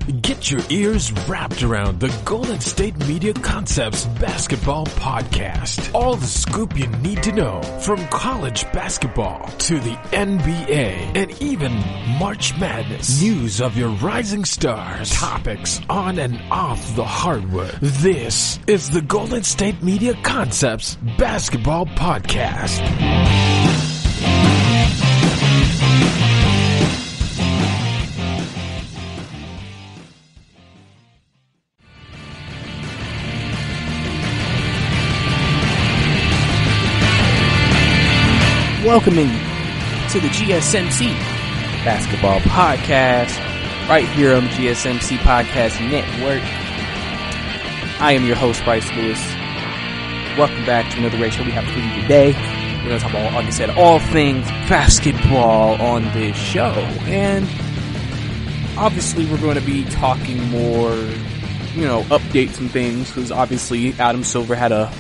Get your ears wrapped around the Golden State Media Concepts Basketball Podcast. All the scoop you need to know from college basketball to the NBA and even March Madness. News of your rising stars. Topics on and off the hardwood. This is the Golden State Media Concepts Basketball Podcast. Welcoming to the GSMC Basketball Podcast, right here on the GSMC Podcast Network. I am your host, Brice Lewis. Welcome back to another great show we have for you today. We're going to talk about, like I said, all things basketball on this show. And obviously we're going to be talking more, updates and things, because obviously Adam Silver had a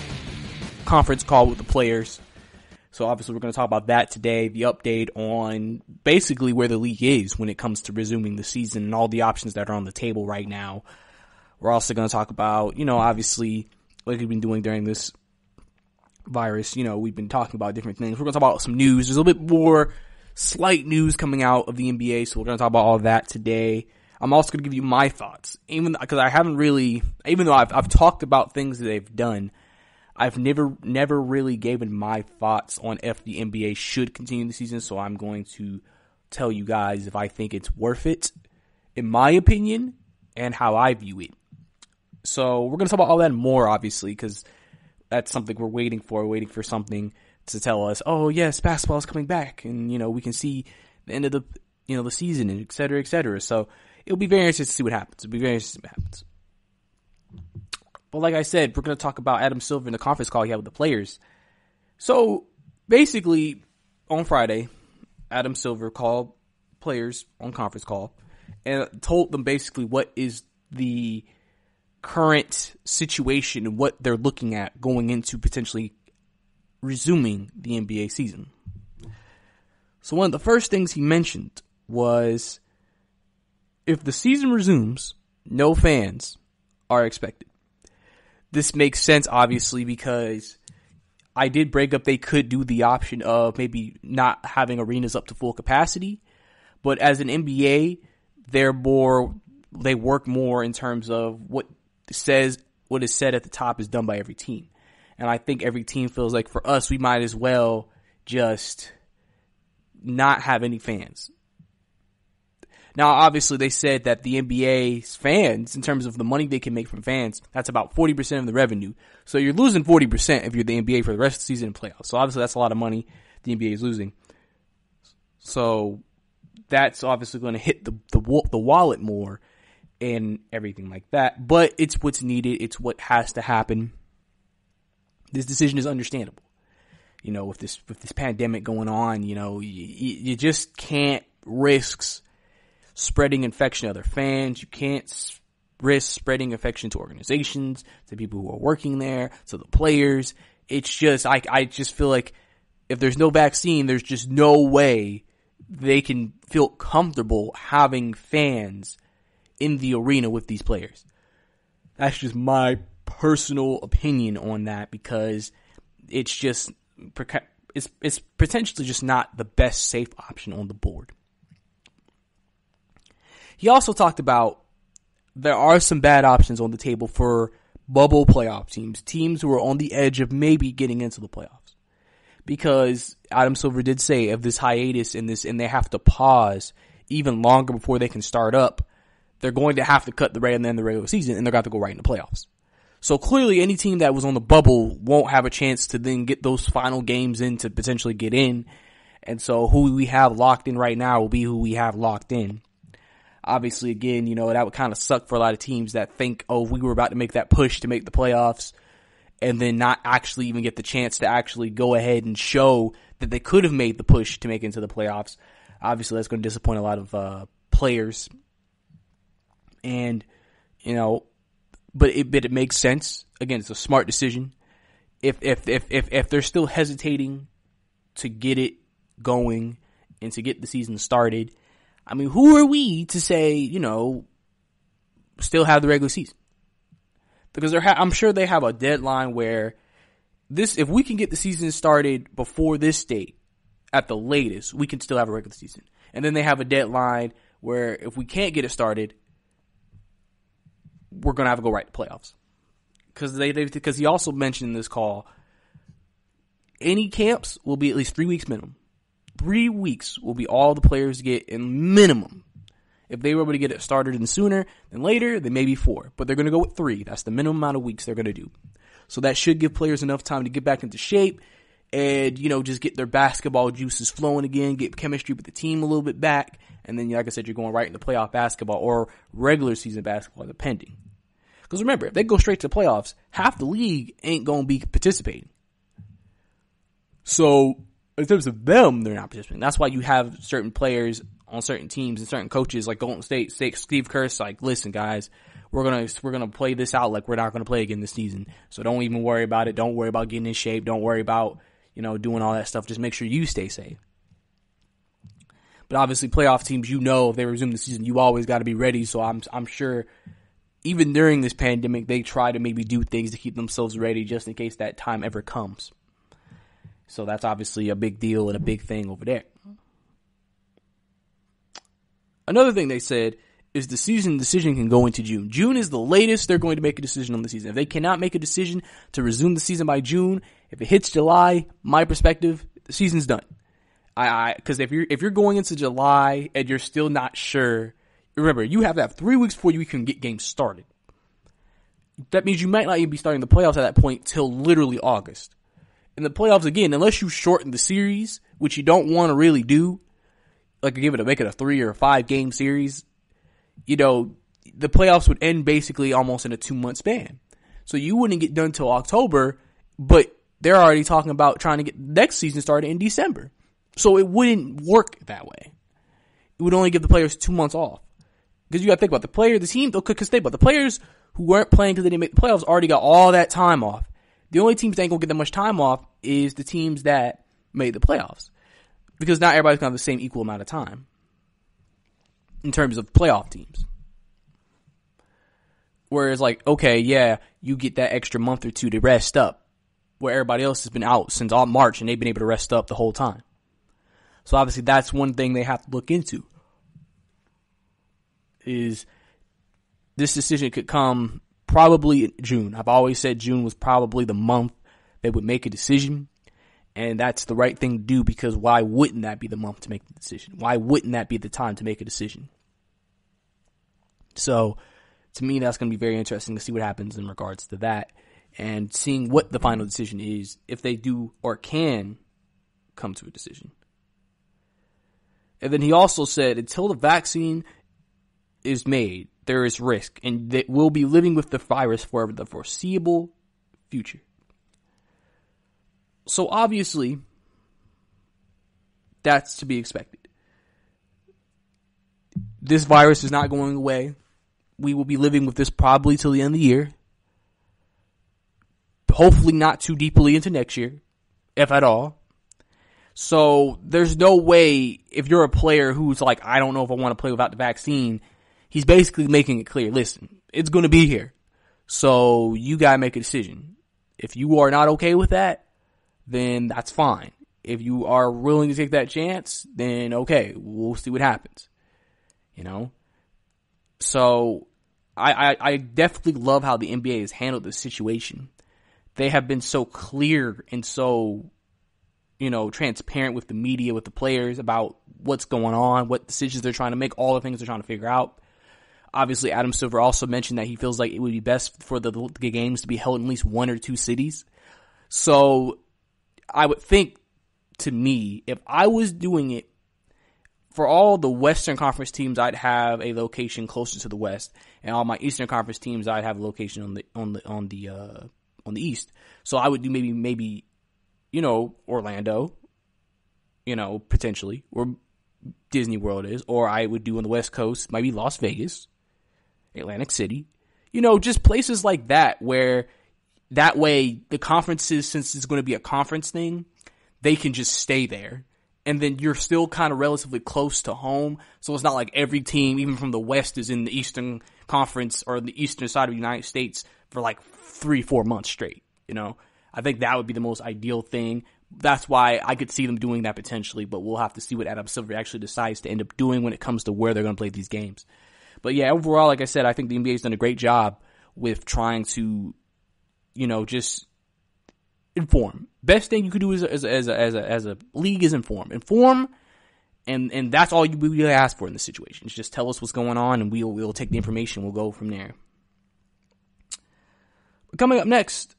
conference call with the players. So obviously we're going to talk about that today, the update on basically where the league is when it comes to resuming the season and all the options that are on the table right now. We're also going to talk about, obviously, like we've been doing during this virus, we've been talking about different things. We're going to talk about some news. There's a little bit more slight news coming out of the NBA, so we're going to talk about all that today. I'm also going to give you my thoughts, even because I haven't really, even though I've talked about things that they've done, I've never really given my thoughts on if the NBA should continue the season, so I'm going to tell you guys if I think it's worth it, in my opinion, and how I view it. So we're going to talk about all that and more, obviously, because that's something we're waiting for something to tell us, oh, yes, basketball is coming back, and, we can see the end of the, the season, and et cetera, et cetera. So it'll be very interesting to see what happens. But like I said, we're going to talk about Adam Silver in the conference call he had with the players. So basically, on Friday, Adam Silver called players on conference call and told them basically what is the current situation and what they're looking at going into potentially resuming the NBA season. So one of the first things he mentioned was, if the season resumes, no fans are expected. This makes sense, obviously, because I did break up they could do the option of maybe not having arenas up to full capacity. But as an NBA, they work more in terms of what is said at the top is done by every team. And I think every team feels like, for us, we might as well just not have any fans. Now, obviously, they said that the NBA's fans, in terms of the money they can make from fans, that's about 40% of the revenue. So you're losing 40% if you're the NBA for the rest of the season and playoffs. So obviously, that's a lot of money the NBA is losing. So that's obviously going to hit the wallet more and everything like that. But it's what's needed. It's what has to happen. This decision is understandable. With this pandemic going on, you just can't risk spreading infection to other fans. You can't risk spreading infection to organizations, to people who are working there, to the players. It's just, I just feel like if there's no vaccine, there's just no way they can feel comfortable having fans in the arena with these players. That's just my personal opinion on that, because it's just, it's potentially just not the best safe option on the board. He also talked about there are some bad options on the table for bubble playoff teams who are on the edge of maybe getting into the playoffs. Because Adam Silver did say of this hiatus and they have to pause even longer before they can start up, they're going to have to cut the end of the regular season, and they're going to have to go right into playoffs. So clearly any team that was on the bubble won't have a chance to then get those final games in to potentially get in. And so who we have locked in right now will be who we have locked in. Obviously, again, that would kind of suck for a lot of teams that think, oh, we were about to make that push to make the playoffs and then not actually even get the chance to actually go ahead and show that they could have made the push to make it into the playoffs. Obviously, that's going to disappoint a lot of players. And, but it makes sense. Again, it's a smart decision. If they're still hesitating to get it going and to get the season started, I mean, who are we to say, still have the regular season. Because I'm sure they have a deadline where if we can get the season started before this date, at the latest, we can still have a regular season. And then they have a deadline where if we can't get it started, we're going to have to go right to playoffs. Because he also mentioned in this call, any camps will be at least 3 weeks minimum. 3 weeks will be all the players get in minimum. If they were able to get it started in sooner than later, then maybe 4. But they're going to go with 3. That's the minimum amount of weeks they're going to do. So that should give players enough time to get back into shape and, just get their basketball juices flowing again, get chemistry with the team a little bit back. And then, like I said, you're going right into playoff basketball or regular season basketball, depending. Because remember, if they go straight to the playoffs, half the league ain't going to be participating. So, in terms of them, they're not participating. That's why you have certain players on certain teams and certain coaches like Golden State, Steve Kerr's like, listen, guys, we're gonna play this out like we're not gonna play again this season. So don't even worry about it. Don't worry about getting in shape. Don't worry about, doing all that stuff. Just make sure you stay safe. But obviously, playoff teams, if they resume the season, you always got to be ready. So I'm sure, even during this pandemic, they try to maybe do things to keep themselves ready just in case that time ever comes. So that's obviously a big deal and a big thing over there. Another thing they said is the season decision can go into June. June is the latest they're going to make a decision on the season. If they cannot make a decision to resume the season by June, if it hits July, my perspective, the season's done. Because if you're going into July and you're still not sure, remember, you have to have 3 weeks before you can get games started. That means you might not even be starting the playoffs at that point till literally August. In the playoffs, again, unless you shorten the series, which you don't want to really do, like make it a 3 or 5 game series, the playoffs would end basically almost in a 2-month span. So you wouldn't get done till October, but they're already talking about trying to get the next season started in December. So it wouldn't work that way. It would only give the players 2 months off. Because you got to think about the team, because think about the players who weren't playing because they didn't make the playoffs already got all that time off. The only teams that ain't going to get that much time off is the teams that made the playoffs. Because not everybody's going to have the same equal amount of time in terms of playoff teams. Whereas you get that extra month or 2 to rest up, where everybody else has been out since all March and they've been able to rest up the whole time. So obviously that's one thing they have to look into. Is this decision could come probably in June. I've always said June was probably the month they would make a decision. And that's the right thing to do, because why wouldn't that be the month to make the decision? Why wouldn't that be the time to make a decision? So, to me, that's going to be very interesting to see what happens in regards to that and seeing what the final decision is, if they do or can come to a decision. And then he also said, until the vaccine is made, there is risk, and that we'll be living with the virus for the foreseeable future. So obviously, that's to be expected. This virus is not going away. We will be living with this probably till the end of the year. Hopefully not too deeply into next year, if at all. So there's no way, if you're a player who's like, I don't know if I want to play without the vaccine, he's basically making it clear, listen, it's going to be here. So you got to make a decision. If you are not okay with that, then that's fine. If you are willing to take that chance, then okay, we'll see what happens. So I definitely love how the NBA has handled this situation. They have been so clear and so, transparent with the media, with the players about what's going on, what decisions they're trying to make, all the things they're trying to figure out. Obviously, Adam Silver also mentioned that he feels like it would be best for the games to be held in at least 1 or 2 cities. So I would think, to me, if I was doing it, for all the Western Conference teams, I'd have a location closer to the West, and all my Eastern Conference teams, I'd have a location on the East. So I would do maybe Orlando, potentially, or Disney World is, or I would do on the West Coast, maybe Las Vegas, Atlantic City, just places like that, where that way the conferences, since it's going to be a conference thing, they can just stay there. And then you're still kind of relatively close to home. So it's not like every team, even from the West, is in the Eastern conference or the eastern side of the United States for like 3-4 months straight. I think that would be the most ideal thing. That's why I could see them doing that potentially, but we'll have to see what Adam Silver actually decides to end up doing when it comes to where they're going to play these games. But yeah, overall, like I said, I think the NBA's done a great job with trying to, just inform. Best thing you could do as a league is inform, and that's all we really ask for in this situation. Is just tell us what's going on, and we'll take the information. We'll go from there. But coming up next,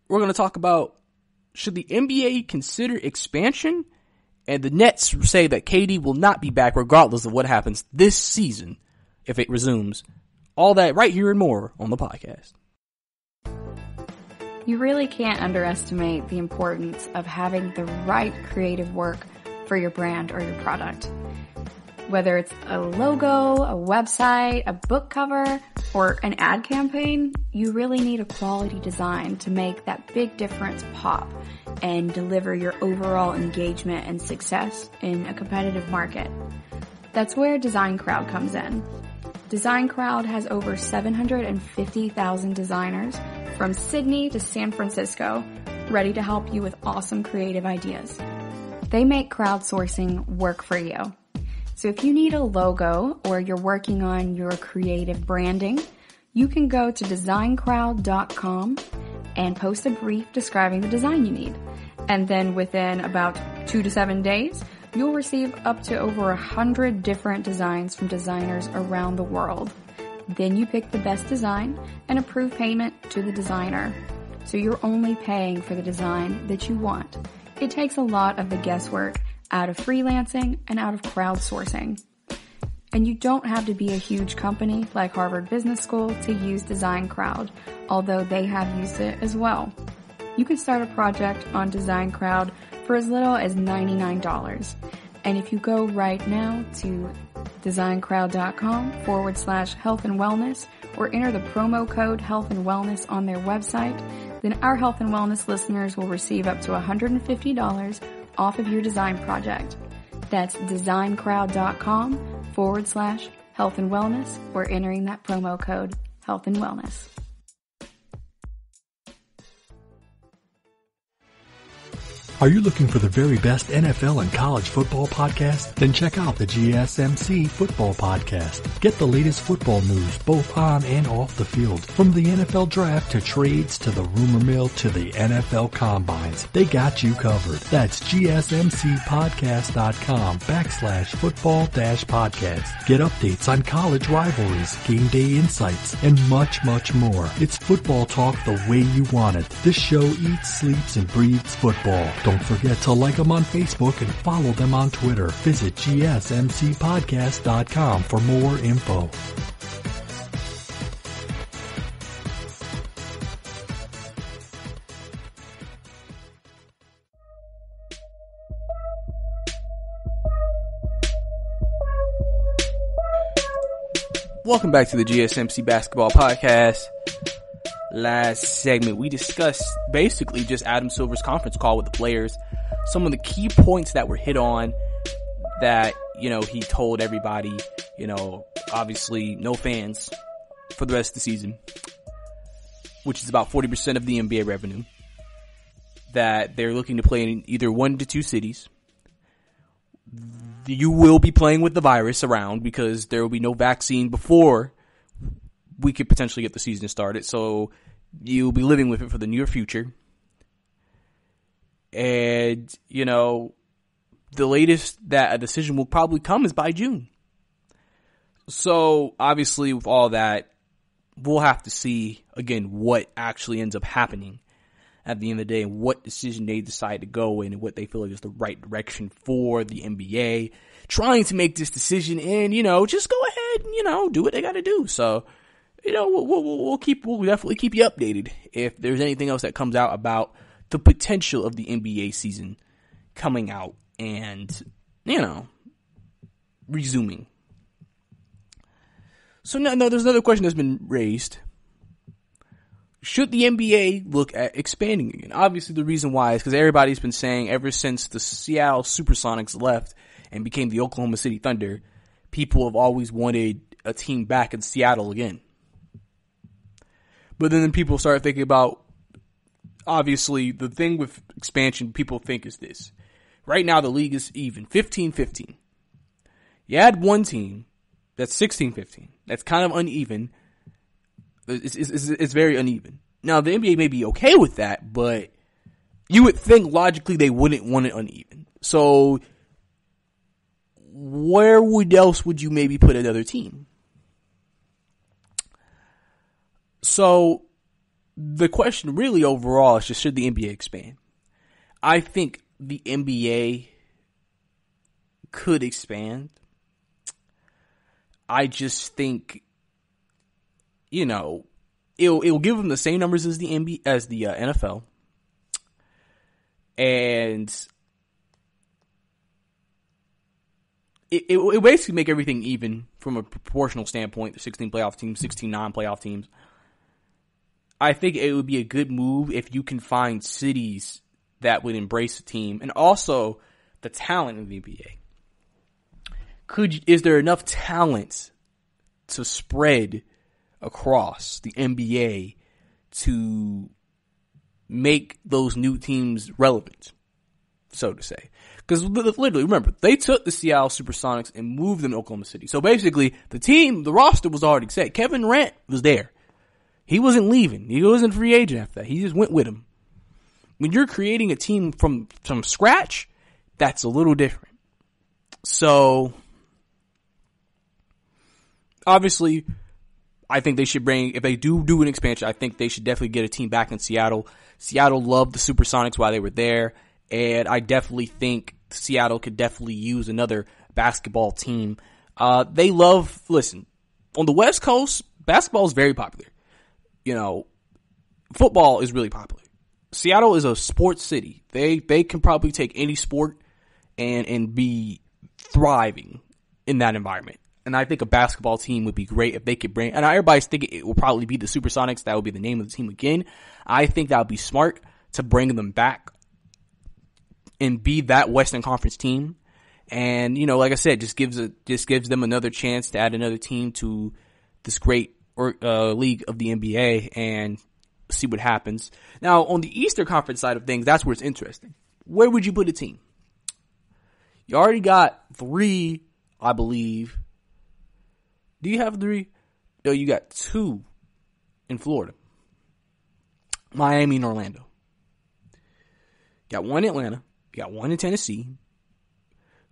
we're going to talk about, should the NBA consider expansion? And the Nets say that KD will not be back regardless of what happens this season if it resumes. All that right here and more on the podcast. You really can't underestimate the importance of having the right creative work for your brand or your product. Whether it's a logo, a website, a book cover, or an ad campaign, you really need a quality design to make that big difference pop and deliver your overall engagement and success in a competitive market. That's where Design Crowd comes in. Design Crowd has over 750,000 designers from Sydney to San Francisco ready to help you with awesome creative ideas. They make crowdsourcing work for you. So if you need a logo or you're working on your creative branding, you can go to designcrowd.com and post a brief describing the design you need. And then within about 2 to 7 days, you'll receive up to over 100 different designs from designers around the world. Then you pick the best design and approve payment to the designer. So you're only paying for the design that you want. It takes a lot of the guesswork out of freelancing and out of crowdsourcing. And you don't have to be a huge company like Harvard Business School to use Design Crowd, although they have used it as well. You can start a project on Design Crowd for as little as $99. And if you go right now to designcrowd.com/health and wellness or enter the promo code health and wellness on their website, then our health and wellness listeners will receive up to $150 off of your design project. That's designcrowd.com/health and wellness or entering that promo code health and wellness. Are you looking for the very best NFL and college football podcast? Then check out the GSMC Football Podcast. Get the latest football news both on and off the field. From the NFL Draft to trades to the rumor mill to the NFL Combines, they got you covered. That's GSMCpodcast.com/football-podcast. Get updates on college rivalries, game day insights, and much, much more. It's football talk the way you want it. This show eats, sleeps, and breathes football. Don't forget to like them on Facebook and follow them on Twitter. Visit GSMCpodcast.com for more info. Welcome back to the GSMC Basketball Podcast. Last segment, we discussed basically just Adam Silver's conference call with the players. Some of the key points that were hit on that, he told everybody, obviously no fans for the rest of the season, which is about 40% of the NBA revenue, that they're looking to play in either 1 to 2 cities. You will be playing with the virus around because there will be no vaccine before we could potentially get the season started. So you'll be living with it for the near future. And, the latest that a decision will probably come is by June. So obviously with all that, we'll have to see again what actually ends up happening at the end of the day and what decision they decide to go in and what they feel like is the right direction for the NBA. Trying to make this decision and, just go ahead and, do what they got to do. So, we'll definitely keep you updated if there's anything else that comes out about the potential of the NBA season coming out and, resuming. So no, there's another question that's been raised. Should the NBA look at expanding again? Obviously the reason why is because everybody's been saying ever since the Seattle Supersonics left and became the Oklahoma City Thunder, people have always wanted a team back in Seattle again. But then people start thinking about, obviously, the thing with expansion people think is this. Right now, the league is even, 15-15. You add one team, that's 16-15. That's kind of uneven. It's very uneven. Now, the NBA may be okay with that, but you would think logically they wouldn't want it uneven. So, where else would you maybe put another team? So, the question really overall is just, should the NBA expand? I think the NBA could expand. I just think, it'll give them the same numbers as the NFL, and it basically make everything even from a proportional standpoint. The 16 playoff teams, 16 non-playoff teams. I think it would be a good move if you can find cities that would embrace the team, and also the talent of the NBA. Is there enough talent to spread across the NBA to make those new teams relevant, so to say? Because literally, remember, they took the Seattle Supersonics and moved them to Oklahoma City. So basically, the roster was already set. Kevin Durant was there. He wasn't leaving. He wasn't a free agent after that. He just went with him. When you're creating a team from scratch, that's a little different. So, obviously, I think they should if they do an expansion, I think they should definitely get a team back in Seattle. Seattle loved the Supersonics while they were there, and I definitely think Seattle could definitely use another basketball team. On the West Coast, basketball is very popular. Football is really popular. Seattle is a sports city. They can probably take any sport and be thriving in that environment. And I think a basketball team would be great if they could bring, and everybody's thinking it will probably be the Supersonics. That would be the name of the team again. I think that would be smart to bring them back and be that Western Conference team. And, like I said, just gives them another chance to add another team to this great league of the NBA and see what happens. Now, on the Eastern Conference side of things, that's where it's interesting. Where would you put a team? You already got 3, I believe. Do you have 3? No, you got 2 in Florida. Miami and Orlando. You got 1 in Atlanta. You got 1 in Tennessee.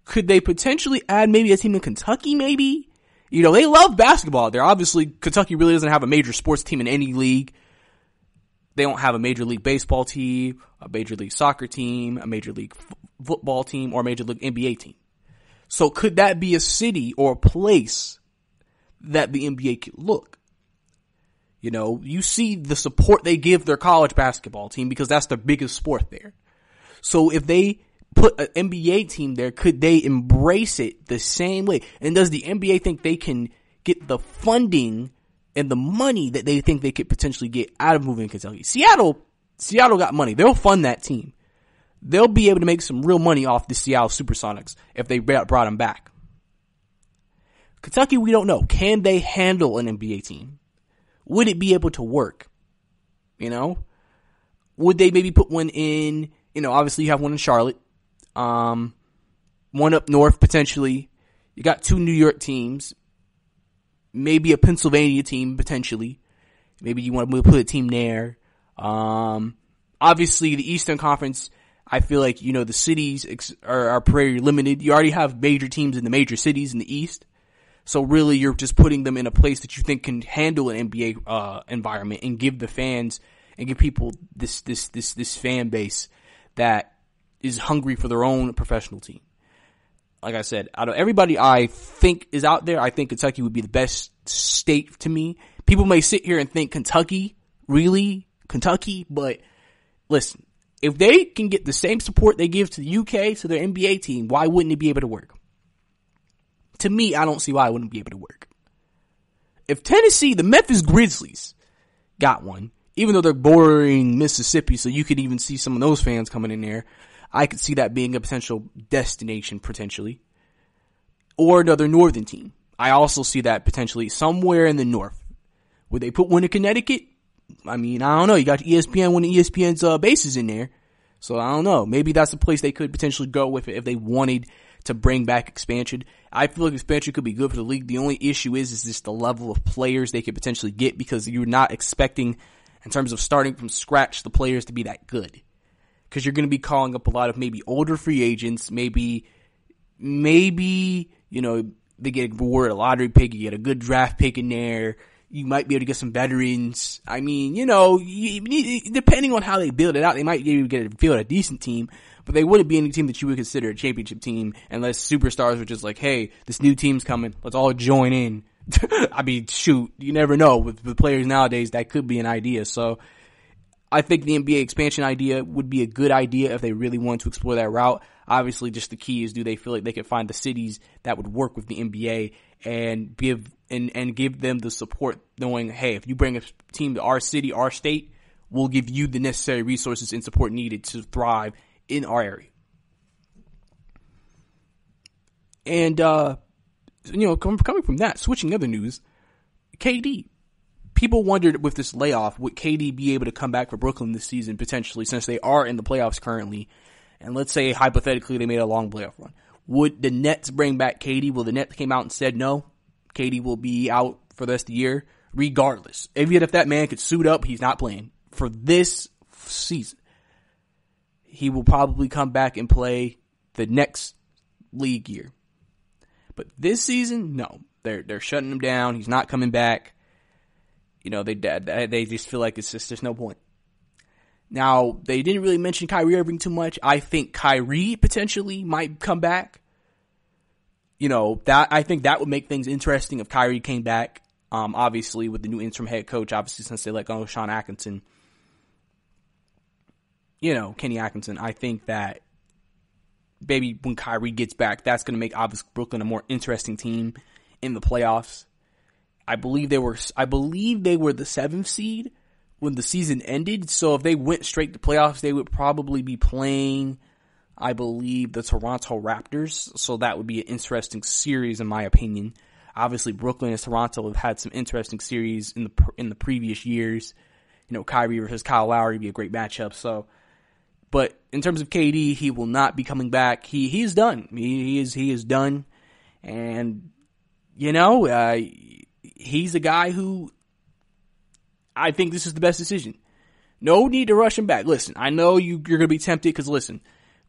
Could they potentially add maybe a team in Kentucky, maybe? They love basketball there. Obviously, Kentucky really doesn't have a major sports team in any league. They don't have a Major League Baseball team, a Major League Soccer team, a Major League Football team, or a Major League NBA team. So could that be a city or a place that the NBA could look? You see the support they give their college basketball team because that's the biggest sport there. So if they put an NBA team there, could they embrace it the same way? And does the NBA think they can get the funding and the money that they think they could potentially get out of moving Kentucky? Seattle got money. They'll fund that team. They'll be able to make some real money off the Seattle Supersonics if they brought them back. Kentucky, we don't know. Can they handle an NBA team? Would it be able to work? Would they maybe put one in, obviously you have one in Charlotte. One up north potentially. You got 2 New York teams. Maybe a Pennsylvania team potentially. Maybe you want to put a team there. Obviously the Eastern Conference, I feel like, the cities are pretty limited. You already have major teams in the major cities in the East. So really you're just putting them in a place that you think can handle an NBA, environment and give the fans and give people this fan base that is hungry for their own professional team. Like I said, out of everybody I think is out there, I think Kentucky would be the best state to me. People may sit here and think Kentucky, really? Kentucky? But listen, if they can get the same support they give to the UK, to their NBA team, why wouldn't it be able to work? To me, I don't see why it wouldn't be able to work. If Tennessee, the Memphis Grizzlies, got one, even though they're bordering Mississippi, so you could even see some of those fans coming in there, I could see that being a potential destination, potentially. Or another northern team. I also see that potentially somewhere in the north. Would they put one in Connecticut? I mean, I don't know. You got ESPN, one of ESPN's bases in there. So I don't know. Maybe that's the place they could potentially go with it if they wanted to bring back expansion. I feel like expansion could be good for the league. The only issue is just the level of players they could potentially get, because you're not expecting, in terms of starting from scratch, the players to be that good. Because you're going to be calling up a lot of maybe older free agents, maybe, you know, they get rewarded a lottery pick, you get a good draft pick in there, you might be able to get some veterans. I mean, you know, depending on how they build it out, they might be able to field a decent team, but they wouldn't be any team that you would consider a championship team unless superstars were just like, hey, this new team's coming, let's all join in. I mean, shoot, you never know. With players nowadays, that could be an idea. So I think the NBA expansion idea would be a good idea if they really wanted to explore that route. Obviously, just the key is, do they feel like they could find the cities that would work with the NBA and give them the support, knowing, hey, if you bring a team to our city, our state, we'll give you the necessary resources and support needed to thrive in our area. And, you know, coming from that, switching other news, KD. People wondered with this layoff, would KD be able to come back for Brooklyn this season potentially, since they are in the playoffs currently? And let's say, hypothetically, they made a long playoff run. Would the Nets bring back KD? Well, the Nets came out and said no. KD will be out for the rest of the year, regardless. Even if that man could suit up, he's not playing for this season. He will probably come back and play the next league year. But this season, no. They're shutting him down. He's not coming back. You know, they just feel like it's just, there's no point. Now, they didn't really mention Kyrie Irving too much. I think Kyrie potentially might come back. You know, I think that would make things interesting if Kyrie came back. Obviously, with the new interim head coach, obviously, since they let go of Sean Atkinson. You know, Kenny Atkinson. I think that maybe when Kyrie gets back, that's going to make, obviously, Brooklyn a more interesting team in the playoffs. I believe they were the 7th seed when the season ended. So if they went straight to playoffs, they would probably be playing, I believe, the Toronto Raptors. So that would be an interesting series, in my opinion. Obviously, Brooklyn and Toronto have had some interesting series in the previous years. You know, Kyrie versus Kyle Lowry would be a great matchup. So, but in terms of KD, he will not be coming back. He is done. He is done. And, you know, he's a guy who, I think this is the best decision. No need to rush him back. Listen, I know you're going to be tempted, because listen,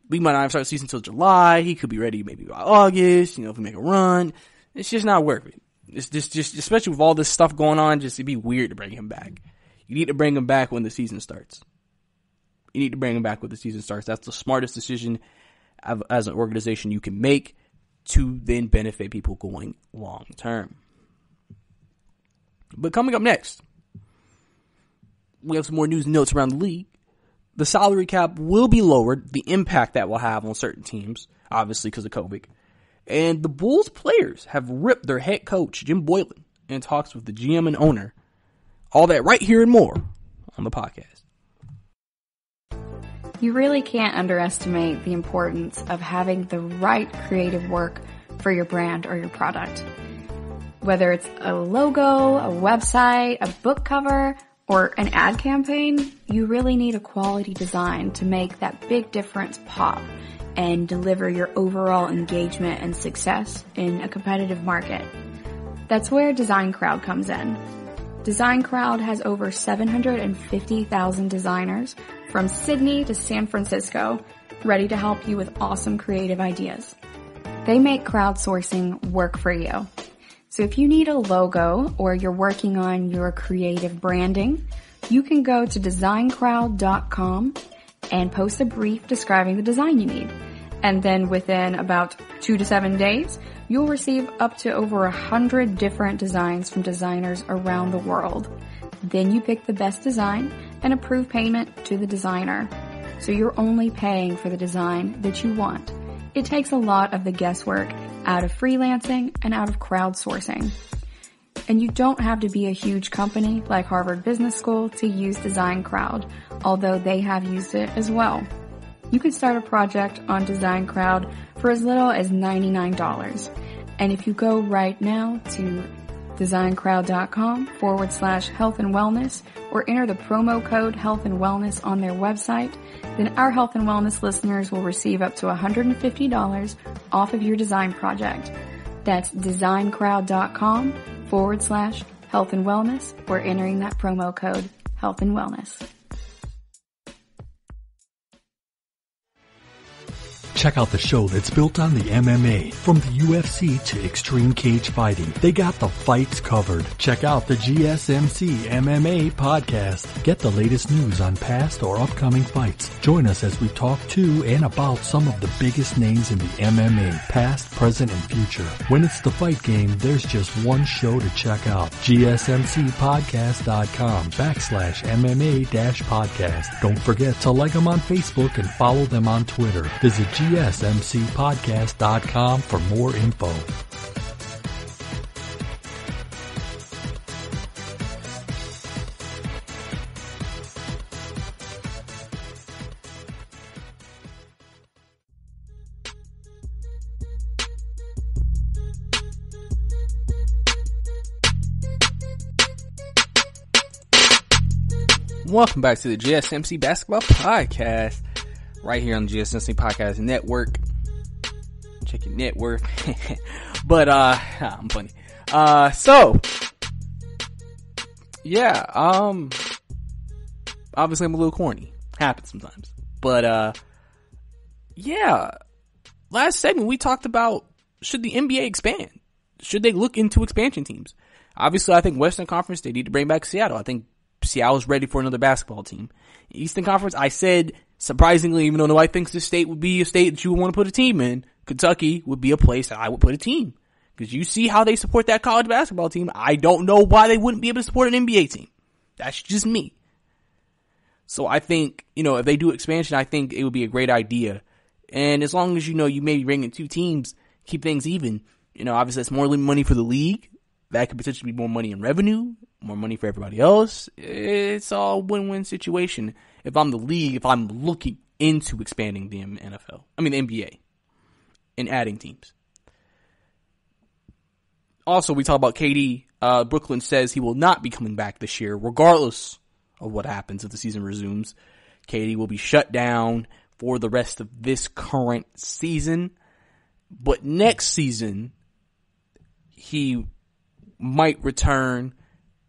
we might not start the season until July. He could be ready maybe by August, you know, if we make a run. It's just not worth it. It's just especially with all this stuff going on, just it'd be weird to bring him back. You need to bring him back when the season starts. That's the smartest decision as an organization you can make to then benefit people going long term. But coming up next, we have some more news and notes around the league. The salary cap will be lowered, the impact that will have on certain teams, obviously because of COVID. And the Bulls players have ripped their head coach, Jim Boylan, in talks with the GM and owner. All that right here and more on the podcast. You really can't underestimate the importance of having the right creative work for your brand or your product. Whether it's a logo, a website, a book cover, or an ad campaign, you really need a quality design to make that big difference pop and deliver your overall engagement and success in a competitive market. That's where Design Crowd comes in. Design Crowd has over 750,000 designers from Sydney to San Francisco ready to help you with awesome creative ideas. They make crowdsourcing work for you. So if you need a logo or you're working on your creative branding, you can go to designcrowd.com and post a brief describing the design you need. And then within about 2 to 7 days, you'll receive up to over 100 different designs from designers around the world. Then you pick the best design and approve payment to the designer. So you're only paying for the design that you want. It takes a lot of the guesswork out of freelancing and out of crowdsourcing. And you don't have to be a huge company like Harvard Business School to use Design Crowd, although they have used it as well. You could start a project on Design Crowd for as little as $99. And if you go right now to designcrowd.com/health and wellness or enter the promo code health and wellness on their website, then our health and wellness listeners will receive up to $150 off of your design project. That's designcrowd.com/health and wellness or entering that promo code health and wellness. Check out the show that's built on the MMA, from the UFC to extreme cage fighting. They got the fights covered. Check out the GSMC MMA podcast. Get the latest news on past or upcoming fights. Join us as we talk to and about some of the biggest names in the MMA, past, present, and future. When it's the fight game, there's just one show to check out. GSMCpodcast.com/MMA-podcast. Don't forget to like them on Facebook and follow them on Twitter. Visit GSMCpodcast.com for more info. Welcome back to the GSMC Basketball Podcast, right here on the GSMC Podcast Network. Check your net worth. But, I'm funny. Obviously I'm a little corny. Happens sometimes. But, last segment we talked about, should the NBA expand? Should they look into expansion teams? Obviously, I think Western Conference, they need to bring back Seattle. I think Seattle's ready for another basketball team. Eastern Conference, I said, surprisingly, even though nobody thinks this state would be a state that you would want to put a team in, Kentucky would be a place that I would put a team. Because you see how they support that college basketball team. I don't know why they wouldn't be able to support an NBA team. That's just me. So I think, if they do expansion, I think it would be a great idea. And as long as, you maybe bring in two teams, keep things even, obviously that's more money for the league. That could potentially be more money in revenue, more money for everybody else. It's all a win-win situation. If I'm the league, if I'm looking into expanding the NBA, and adding teams. Also, we talk about KD. Brooklyn says he will not be coming back this year, regardless of what happens if the season resumes. KD will be shut down for the rest of this current season. But next season, he might return.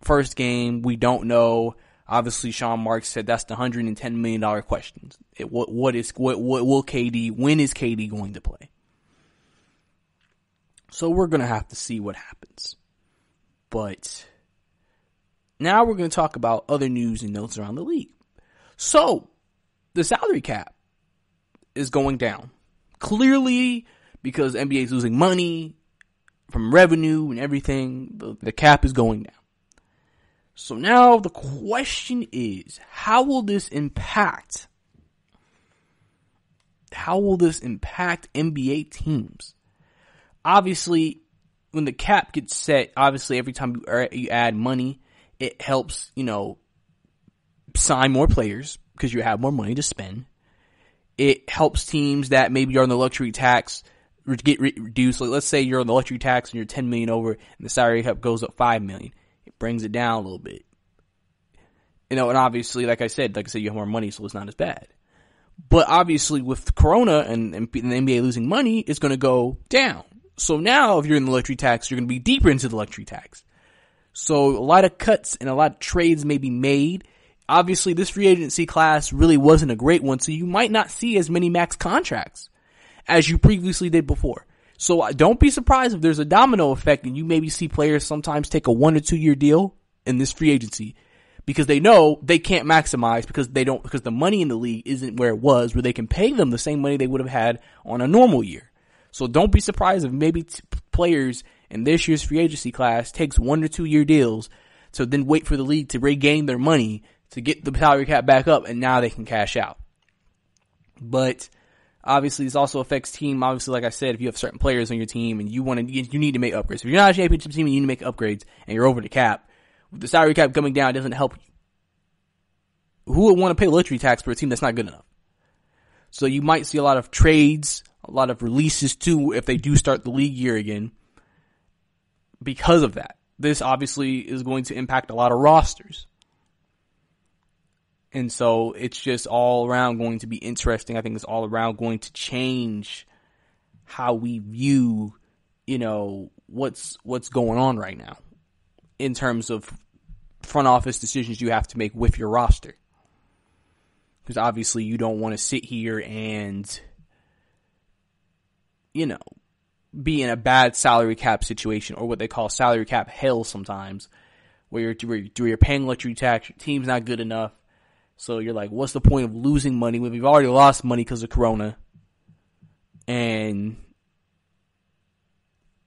First game, we don't know. Obviously, Sean Marks said that's the $110 million question. What will KD, when is KD going to play? So we're going to have to see what happens. But now we're going to talk about other news and notes around the league. So the salary cap is going down. Clearly, because NBA is losing money from revenue and everything, the cap is going down. So now the question is, how will this impact NBA teams? Obviously, when the cap gets set, obviously every time you add money, it helps, sign more players because you have more money to spend. It helps teams that maybe are on the luxury tax get reduced. Like, let's say you're on the luxury tax and you're $10 million over and the salary cap goes up $5 million. It brings it down a little bit. And obviously, like I said, you have more money, so it's not as bad. But obviously, with Corona and the NBA losing money, it's going to go down. So now, if you're in the luxury tax, you're going to be deeper into the luxury tax. So a lot of cuts and a lot of trades may be made. Obviously, this free agency class really wasn't a great one, so you might not see as many max contracts as you previously did before. So don't be surprised if there's a domino effect and you maybe see players sometimes take a 1 or 2 year deal in this free agency because they know they can't maximize because the money in the league isn't where it was, where they can pay them the same money they would have had on a normal year. So don't be surprised if maybe players in this year's free agency class takes 1 or 2 year deals to then wait for the league to regain their money to get the salary cap back up, and now they can cash out. But obviously, this also affects team. Obviously, like I said, if you have certain players on your team and you need to make upgrades. If you're not a championship team and you need to make upgrades and you're over the cap, with the salary cap coming down, it doesn't help you. Who would want to pay luxury tax for a team that's not good enough? So you might see a lot of trades, a lot of releases too, if they do start the league year again. because of that. This obviously is going to impact a lot of rosters. And so it's just all around going to be interesting. I think it's all around going to change how we view, what's going on right now in terms of front office decisions you have to make with your roster. Because obviously you don't want to sit here and, be in a bad salary cap situation, or what they call salary cap hell sometimes, where you're paying luxury tax, your team's not good enough. So you're like, what's the point of losing money when we've already lost money because of Corona? And,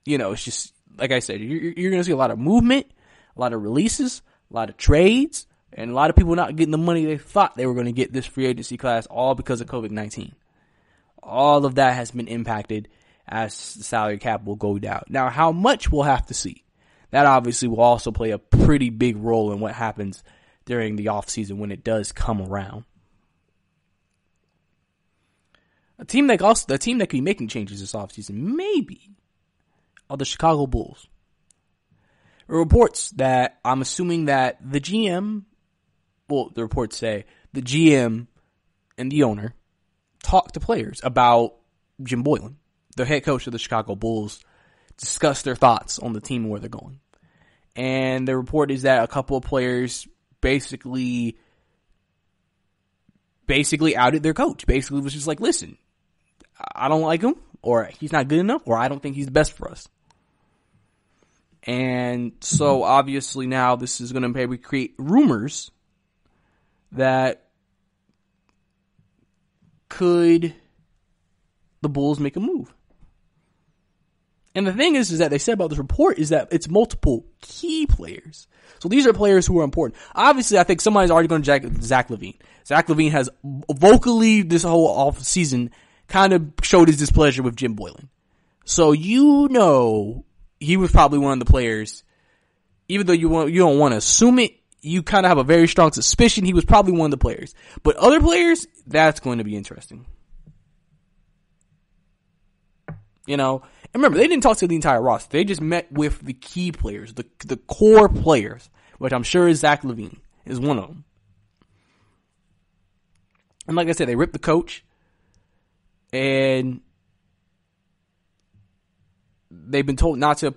it's just, like I said, you're going to see a lot of movement, a lot of releases, a lot of trades, and a lot of people not getting the money they thought they were going to get this free agency class, all because of COVID-19. All of that has been impacted as the salary cap will go down. Now, how much we'll have to see. That obviously will also play a pretty big role in what happens during the offseason when it does come around. The team that could be making changes this offseason maybe are the Chicago Bulls. There are reports that I'm assuming that the reports say the GM and the owner talk to players about Jim Boylen, the head coach of the Chicago Bulls, discuss their thoughts on the team and where they're going. And the report is that a couple of players basically outed their coach. Basically was just like, listen, I don't like him, or he's not good enough, or I don't think he's the best for us. And so obviously now this is going to maybe create rumors that could the Bulls make a move. And the thing is that they said about this report is that it's multiple key players. So these are players who are important. Obviously, I think somebody's already going to jack Zach LaVine. Zach LaVine has vocally this whole off season kind of showed his displeasure with Jim Boylen. So he was probably one of the players. Even though you don't want to assume it, you kind of have a very strong suspicion he was probably one of the players. But other players, that's going to be interesting. And remember, they didn't talk to the entire roster. They just met with the key players, the core players, which I'm sure is Zach LaVine is one of them. And like I said, they ripped the coach, and they've been told not to,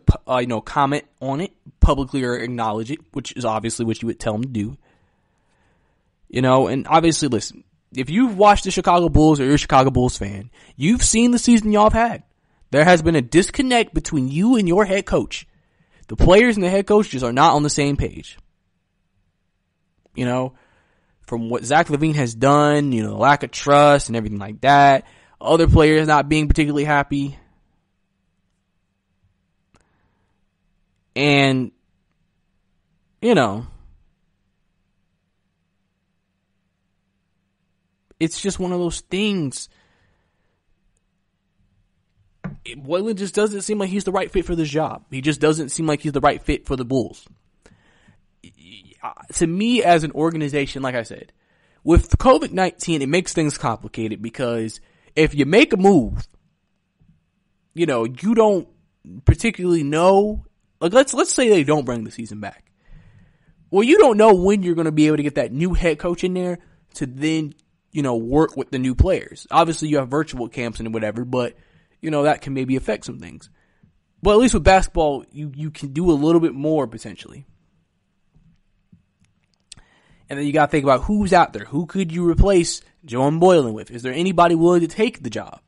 comment on it publicly or acknowledge it, which is obviously what you would tell them to do. And obviously, listen, if you've watched the Chicago Bulls or you're a Chicago Bulls fan, you've seen the season y'all have had. There has been a disconnect between you and your head coach. The players and the head coach just are not on the same page. From what Zach LaVine has done, lack of trust and everything like that. Other players not being particularly happy. And, it's just one of those things. Boylen just doesn't seem like he's the right fit for this job. He just doesn't seem like he's the right fit for the Bulls. To me, as an organization, like I said, with COVID-19, it makes things complicated because if you make a move, you don't particularly know. Like let's say they don't bring the season back. Well, you don't know when you're going to be able to get that new head coach in there to then, work with the new players. Obviously, you have virtual camps and whatever, but that can maybe affect some things. But at least with basketball, you can do a little bit more potentially. And then you got to think about who's out there. Who could you replace Jim Boylen with? Is there anybody willing to take the job?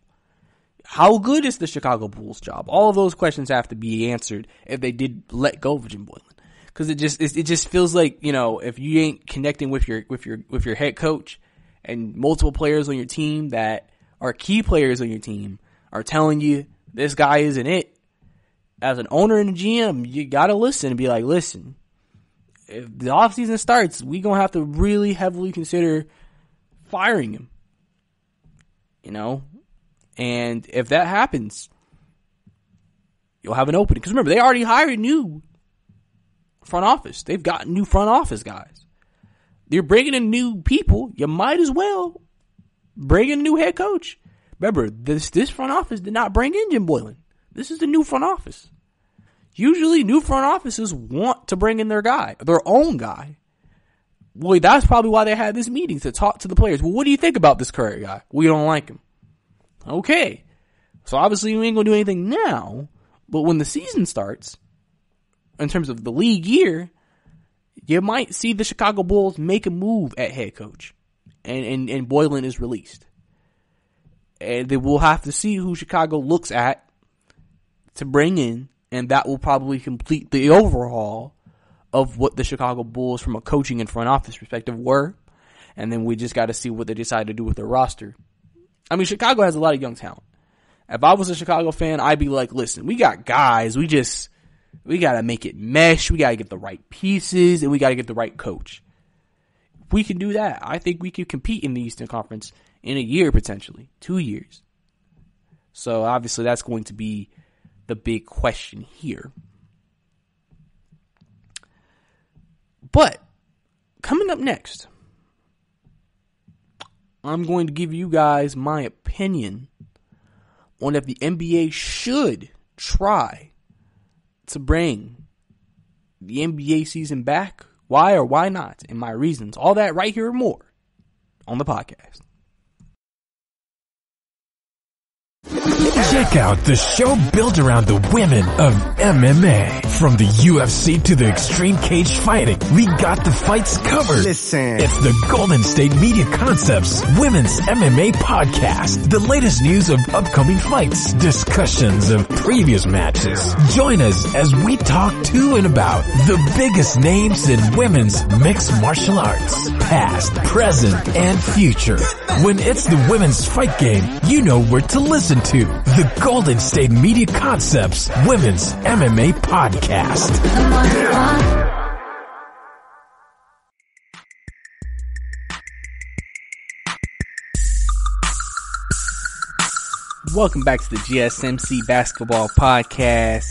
How good is the Chicago Bulls job? All of those questions have to be answered if they did let go of Jim Boylen. Because it just feels like, if you ain't connecting with your head coach and multiple players on your team that are key players on your team are telling you this guy isn't it, as an owner and a GM, you gotta listen and be like, listen, if the offseason starts, we gonna have to really heavily consider firing him. And if that happens, you'll have an opening. Because remember, they already hired new front office. They've got new front office guys. You're bringing in new people. You might as well bring in a new head coach. Remember, this front office did not bring in Jim Boylen. This is the new front office. Usually new front offices want to bring in their own guy. Well, that's probably why they had this meeting, to talk to the players. Well, what do you think about this current guy? We don't like him. Okay. So obviously we ain't going to do anything now, but when the season starts, in terms of the league year, you might see the Chicago Bulls make a move at head coach, and Boylen is released. And then we'll have to see who Chicago looks at to bring in, and that will probably complete the overhaul of what the Chicago Bulls from a coaching and front office perspective were. And then we just got to see what they decide to do with their roster. I mean, Chicago has a lot of young talent. If I was a Chicago fan, I'd be like, listen, we got guys. We got to make it mesh. We got to get the right pieces, and we got to get the right coach. If we can do that, I think we could compete in the Eastern Conference in a year, potentially 2 years. So obviously that's going to be the big question here. But coming up next, I'm going to give you guys my opinion on if the NBA should try to bring the NBA season back, why or why not, and my reasons. All that right here and more on the podcast. Check out the show built around the women of MMA. From the UFC to the extreme cage fighting, we got the fights covered. Listen. It's the Golden State Media Concepts Women's MMA Podcast. The latest news of upcoming fights, discussions of previous matches. Join us as we talk to and about the biggest names in women's mixed martial arts. Past, present, and future. When it's the women's fight game, you know where to listen to. The Golden State Media Concepts Women's MMA Podcast. Welcome back to the GSMC Basketball Podcast.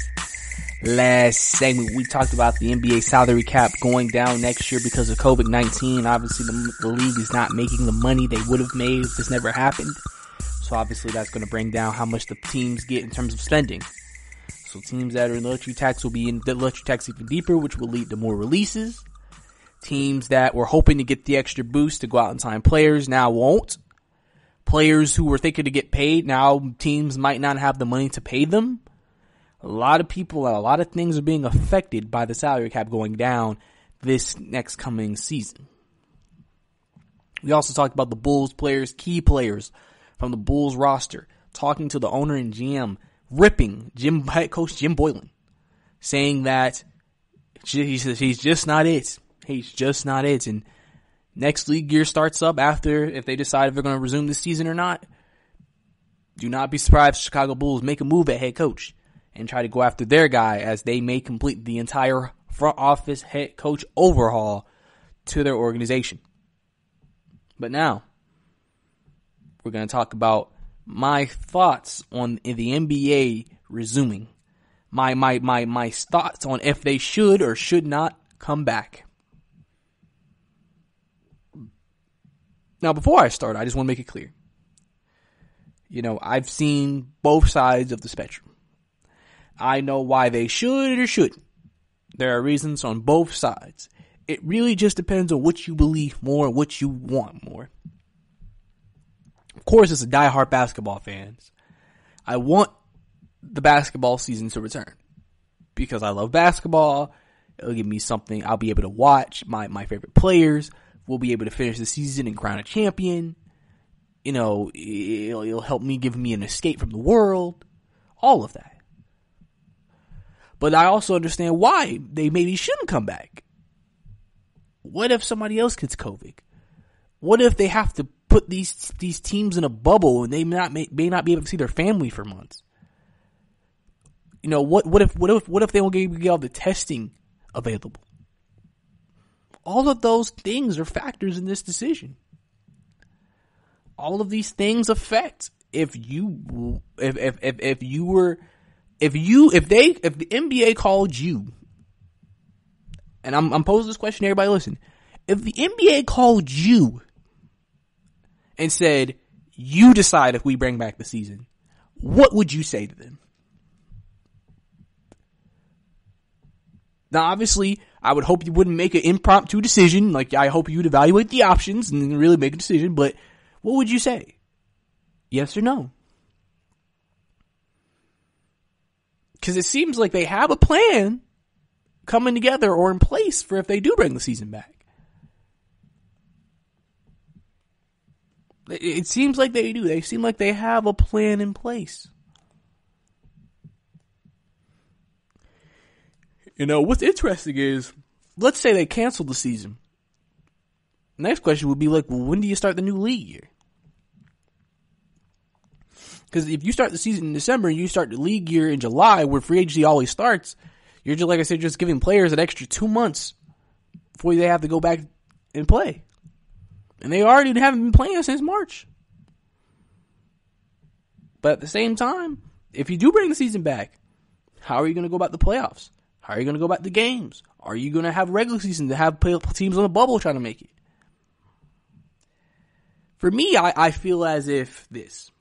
Last segment, we talked about the NBA salary cap going down next year because of COVID-19. Obviously, the league is not making the money they would have made if this never happened. So obviously that's going to bring down how much the teams get in terms of spending. So teams that are in the luxury tax will be in the luxury tax even deeper, which will lead to more releases. Teams that were hoping to get the extra boost to go out and sign players now won't. Players who were thinking to get paid, now teams might not have the money to pay them. A lot of people and a lot of things are being affected by the salary cap going down this next coming season. We also talked about the Bulls players, key players from the Bulls roster, talking to the owner and GM, ripping head coach Jim Boylen, saying that he's just not it. He's just not it. And next league year starts up after, if they decide if they're going to resume this season or not. Do not be surprised if Chicago Bulls make a move at head coach and try to go after their guy, as they may complete the entire front office head coach overhaul to their organization. But now, we're going to talk about my thoughts on the NBA resuming. My thoughts on if they should or should not come back. Now, before I start, I just want to make it clear. You know, I've seen both sides of the spectrum. I know why they should or shouldn't. There are reasons on both sides. It really just depends on what you believe more and what you want more. Of course, as a diehard basketball fans, I want the basketball season to return because I love basketball. It'll give me something I'll be able to watch. My favorite players will be able to finish the season and crown a champion. You know, it'll help me, give me an escape from the world. All of that. But I also understand why they maybe shouldn't come back. What if somebody else gets COVID? What if they have to put these teams in a bubble and they may not be able to see their family for months? You know, what if they won't get all the testing available? All of those things are factors in this decision. All of these things affect if the NBA called you, and I'm posing this question to everybody listen. If the NBA called you and said, you decide if we bring back the season, what would you say to them? Now, obviously, I would hope you wouldn't make an impromptu decision. Like, I hope you'd evaluate the options and then really make a decision. But what would you say? Yes or no? Because it seems like they have a plan coming together or in place for if they do bring the season back. It seems like they do. They seem like they have a plan in place. You know, what's interesting is, let's say they cancel the season. Next question would be like, well, when do you start the new league year? Because if you start the season in December and you start the league year in July, where free agency always starts, you're just, like I said, just giving players an extra 2 months before they have to go back and play. And they already haven't been playing since March. But at the same time, if you do bring the season back, how are you going to go about the playoffs? How are you going to go about the games? Are you going to have regular season to have teams on the bubble trying to make it? For me, I feel as if this.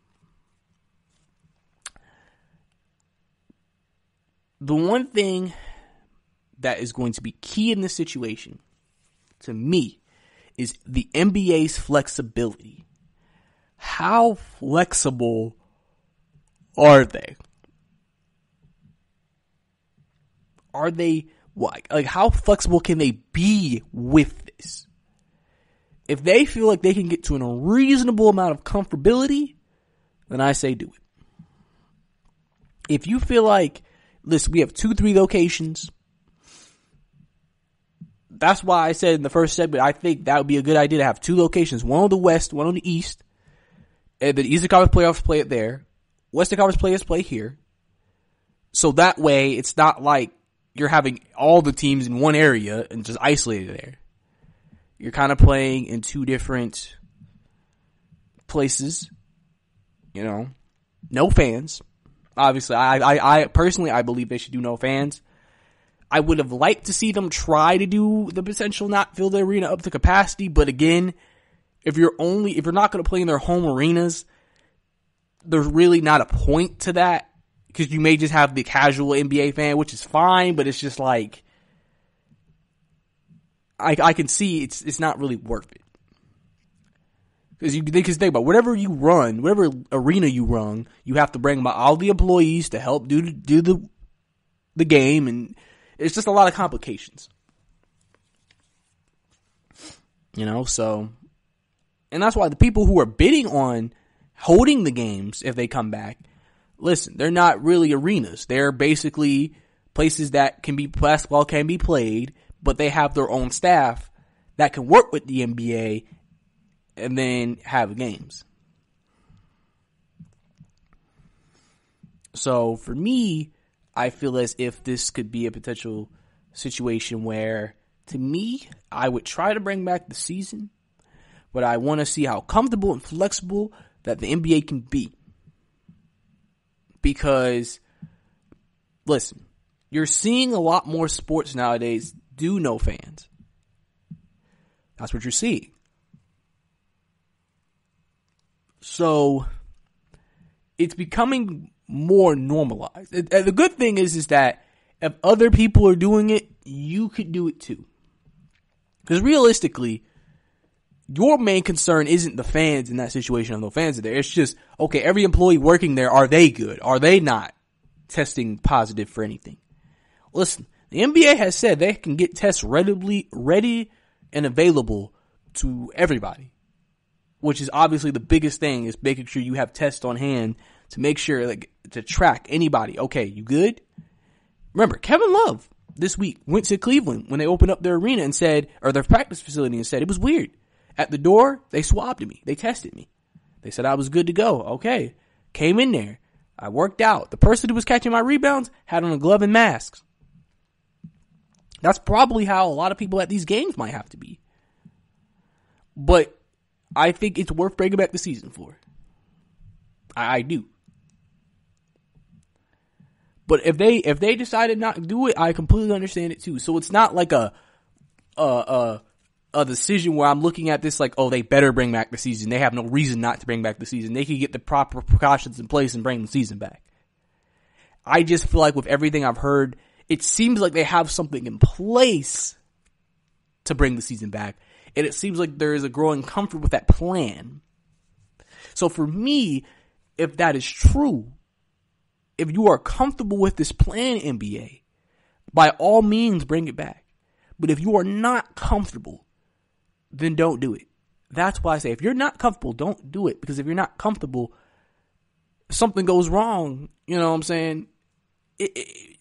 The one thing that is going to be key in this situation, to me, is the NBA's flexibility. How flexible are they? Are they, like how flexible can they be with this? If they feel like they can get to a reasonable amount of comfortability, then I say do it. If you feel like, listen, we have 2-3 locations. That's why I said in the first segment, I think that would be a good idea to have 2 locations. One on the West, one on the East. And the Eastern Conference playoffs play it there. Western Conference players play here. So that way, it's not like you're having all the teams in one area and just isolated there. You're kind of playing in 2 different places. You know, no fans. Obviously, I personally, I believe they should do no fans. I would have liked to see them try to do the potential not fill the arena up to capacity, but again, if you're not going to play in their home arenas, there's really not a point to that, because you may just have the casual NBA fan, which is fine, but it's just like, I can see it's not really worth it. Because think about whatever you run, whatever arena you run, you have to bring all the employees to help do the game, and it's just a lot of complications. You know, so, and that's why the people who are bidding on holding the games, if they come back, listen, they're not really arenas. They're basically places that basketball can be played, but they have their own staff that can work with the NBA and then have games. So for me, I feel as if this could be a potential situation where, to me, I would try to bring back the season, but I want to see how comfortable and flexible that the NBA can be. Because, listen, you're seeing a lot more sports nowadays do no fans. That's what you're seeing. So, it's becoming more normalized. And the good thing is that if other people are doing it, you could do it too. Because realistically, your main concern isn't the fans in that situation of no fans are there. It's just, okay, every employee working there, are they good? Are they not testing positive for anything? Listen, the NBA has said they can get tests ready and available to everybody, which is obviously the biggest thing, is making sure you have tests on hand to make sure, like, to track anybody. Okay, you good? Remember, Kevin Love this week went to Cleveland when they opened up their arena and said, or their practice facility, and said it was weird. At the door, they swabbed me. They tested me. They said I was good to go. Okay. Came in there. I worked out. The person who was catching my rebounds had on a glove and masks. That's probably how a lot of people at these games might have to be. But I think it's worth bringing back the season for. I do. But if they decided not to do it, I completely understand it too. So it's not like a decision where I'm looking at this like, oh, they better bring back the season. They have no reason not to bring back the season. They could get the proper precautions in place and bring the season back. I just feel like with everything I've heard it seems like they have something in place to bring the season back. And it seems like there is a growing comfort with that plan. So for me, if that is true, if you are comfortable with this plan, NBA, by all means, bring it back. But if you are not comfortable, then don't do it. That's why I say, if you're not comfortable, don't do it. Because if you're not comfortable, if something goes wrong, you know what I'm saying?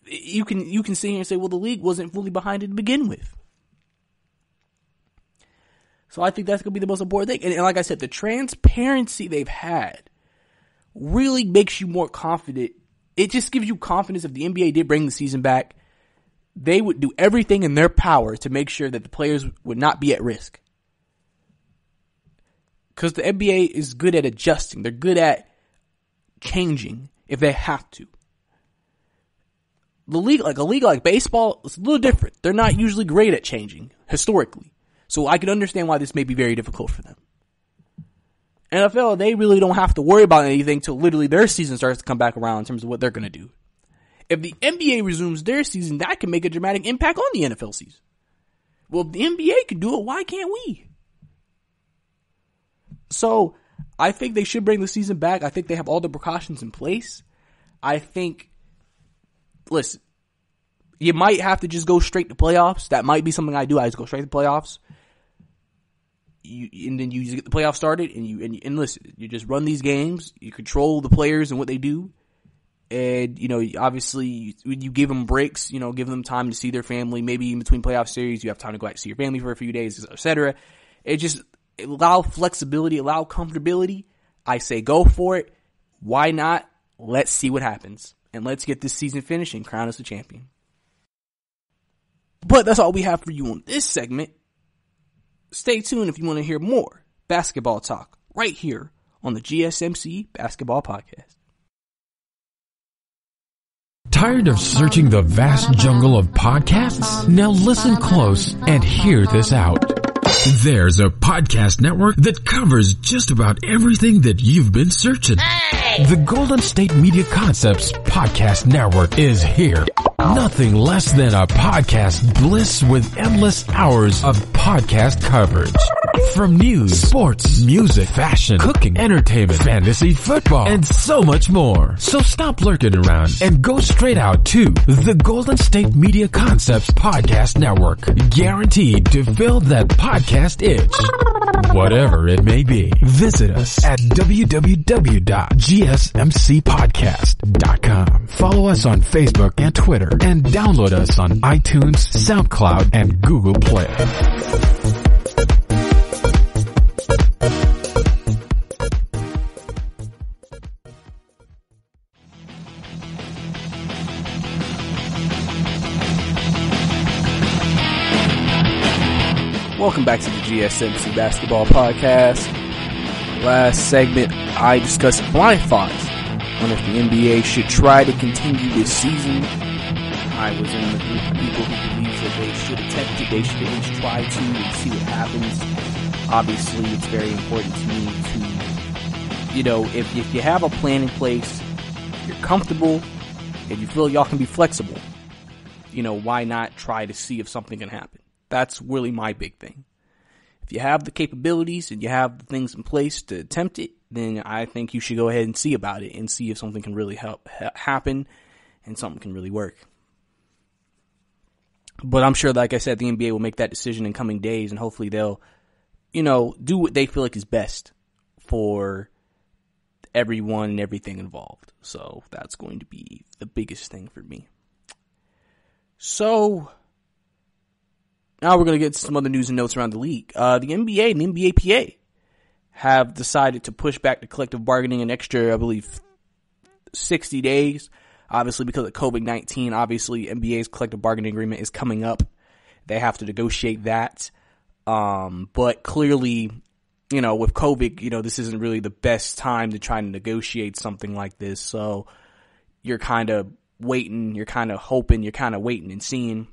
You can sit here and say, well, the league wasn't fully behind it to begin with. So I think that's going to be the most important thing. And like I said, the transparency they've had really makes you more confident. It just gives you confidence if the NBA did bring the season back, they would do everything in their power to make sure that the players would not be at risk. Because the NBA is good at adjusting. They're good at changing if they have to. A league like baseball, it's a little different. They're not usually great at changing, historically. So I can understand why this may be very difficult for them. NFL, they really don't have to worry about anything till literally their season starts to come back around in terms of what they're going to do. If the NBA resumes their season, that can make a dramatic impact on the NFL season. Well, if the NBA can do it, why can't we? So I think they should bring the season back. I think they have all the precautions in place. I think, listen, you might have to just go straight to playoffs. That might be something I do. I just go straight to playoffs. And then you just get the playoffs started, and listen, you just run these games. You control the players and what they do. And, obviously, when you give them breaks, give them time to see their family. Maybe in between playoff series, you have time to go out and see your family for a few days, etc. It allow flexibility, allow comfortability. I say go for it. Why not? Let's see what happens. And let's get this season finished and crown us the champion. But that's all we have for you on this segment. Stay tuned if you want to hear more basketball talk right here on the GSMC Basketball Podcast. Tired of searching the vast jungle of podcasts? Now listen close and hear this out. There's a podcast network that covers just about everything that you've been searching. Hey! The Golden State Media Concepts Podcast Network is here. Nothing less than a podcast bliss with endless hours of podcast coverage. From news, sports, music, fashion, cooking, entertainment, fantasy, football, and so much more. So stop lurking around and go straight out to the Golden State Media Concepts Podcast Network. Guaranteed to fill that podcast itch. Whatever it may be. Visit us at www.gsmcpodcast.com. Follow us on Facebook and Twitter, and download us on iTunes, SoundCloud, and Google Play. Welcome back to the GSMC Basketball Podcast. Last segment, I discussed my thoughts on if the NBA should try to continue this season. I was in the group of people who believes that they should attempt it, they should at least try to and see what happens. Obviously, it's very important to me to, if you have a plan in place, you're comfortable, and you feel y'all can be flexible, why not try to see if something can happen? That's really my big thing. If you have the capabilities and you have the things in place to attempt it, then I think you should go ahead and see about it and see if something can really happen and something can really work. But I'm sure, like I said, the NBA will make that decision in coming days, and hopefully they'll, do what they feel like is best for everyone and everything involved. So that's going to be the biggest thing for me. So now we're going to get to some other news and notes around the league. The NBA and the NBAPA have decided to push back the collective bargaining an extra, I believe, 60 days. Obviously, because of COVID-19, obviously, NBA's collective bargaining agreement is coming up. They have to negotiate that. But clearly, with COVID, this isn't really the best time to try to negotiate something like this. So you're kind of waiting, you're kind of hoping, you're kind of waiting and seeing.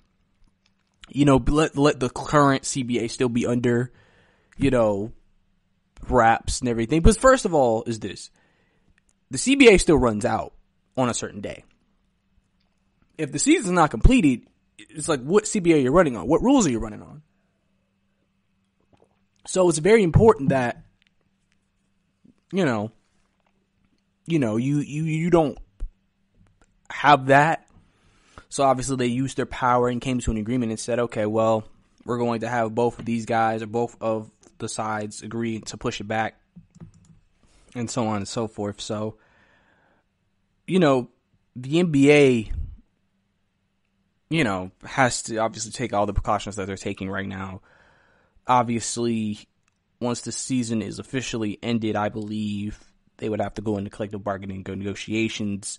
Let the current CBA still be under, wraps and everything. But first of all is this. The CBA still runs out on a certain day. if the season's not completed, it's like, what CBA you're running on? What rules are you running on? So it's very important that, you don't have that. So obviously they used their power and came to an agreement and said, okay, well, we're going to have both of these guys or both of the sides agree to push it back and so on and so forth. So, the NBA, has to obviously take all the precautions that they're taking right now. Obviously, once the season is officially ended, I believe they would have to go into collective bargaining, go negotiations,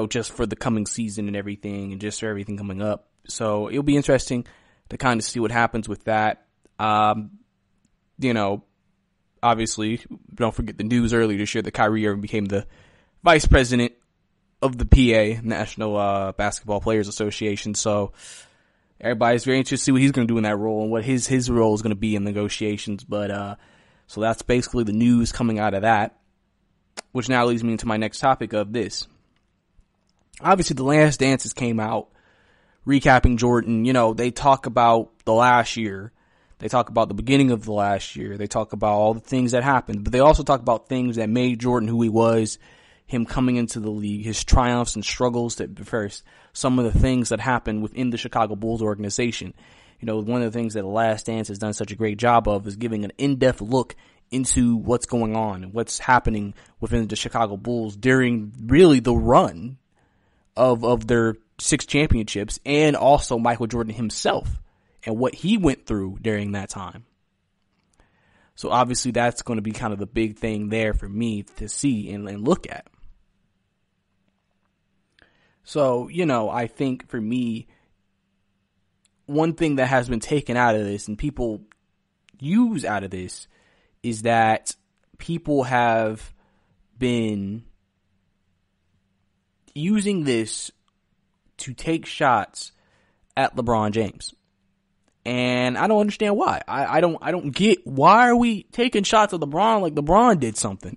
just for the coming season and everything, and just for everything coming up. So it'll be interesting to kind of see what happens with that. Obviously, don't forget the news earlier this year that Kyrie Irving became the vice president of the PA, National Basketball Players Association. So everybody's very interested to see what he's going to do in that role and what his role is going to be in negotiations. But so that's basically the news coming out of that, which now leads me into my next topic of this. Obviously, The Last Dances came out, recapping Jordan. They talk about the last year. They talk about the beginning of the last year. They talk about all the things that happened. But they also talk about things that made Jordan who he was, him coming into the league, his triumphs and struggles that first, some of the things that happened within the Chicago Bulls organization. One of the things that The Last Dance has done such a great job of is giving an in-depth look into what's going on and what's happening within the Chicago Bulls during really the run of their 6 championships, and also Michael Jordan himself and what he went through during that time. So obviously that's going to be kind of the big thing there for me to see and look at. So, I think for me, one thing that has been taken out of this and people use out of this is that people have been using this to take shots at LeBron James. And I don't understand why. I don't get, why are we taking shots at LeBron like LeBron did something?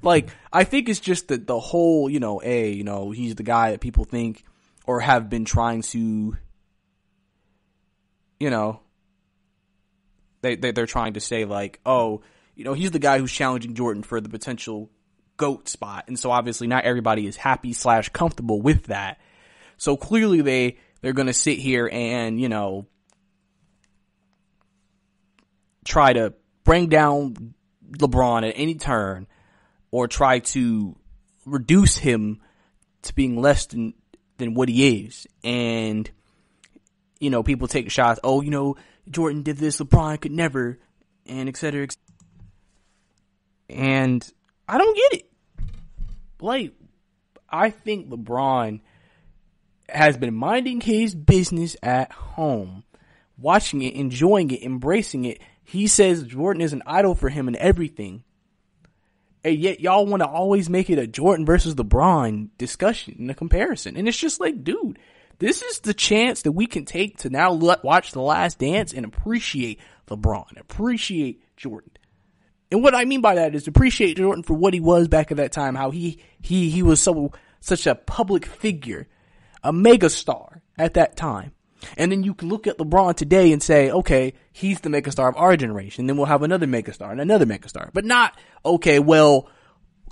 Like, I think it's just the whole, he's the guy that people think or have been trying to, they're trying to say like, oh, he's the guy who's challenging Jordan for the potential GOAT spot. And so obviously not everybody is happy / comfortable with that. So clearly they're going to sit here and, try to bring down LeBron at any turn or try to reduce him to being less than what he is. And, people take shots. Oh, Jordan did this. LeBron could never, and et cetera, et cetera. And I don't get it. Like, I think LeBron has been minding his business at home, watching it, enjoying it, embracing it. He says Jordan is an idol for him and everything. And yet y'all want to always make it a Jordan versus LeBron discussion and a comparison. And it's just like, dude, this is the chance that we can take to now watch The Last Dance and appreciate LeBron, appreciate Jordan. And what I mean by that is appreciate Jordan for what he was back at that time, how he was such a public figure, a megastar at that time. And then you can look at LeBron today and say, okay, he's the megastar of our generation. Then we'll have another megastar and another megastar. But not, okay, well,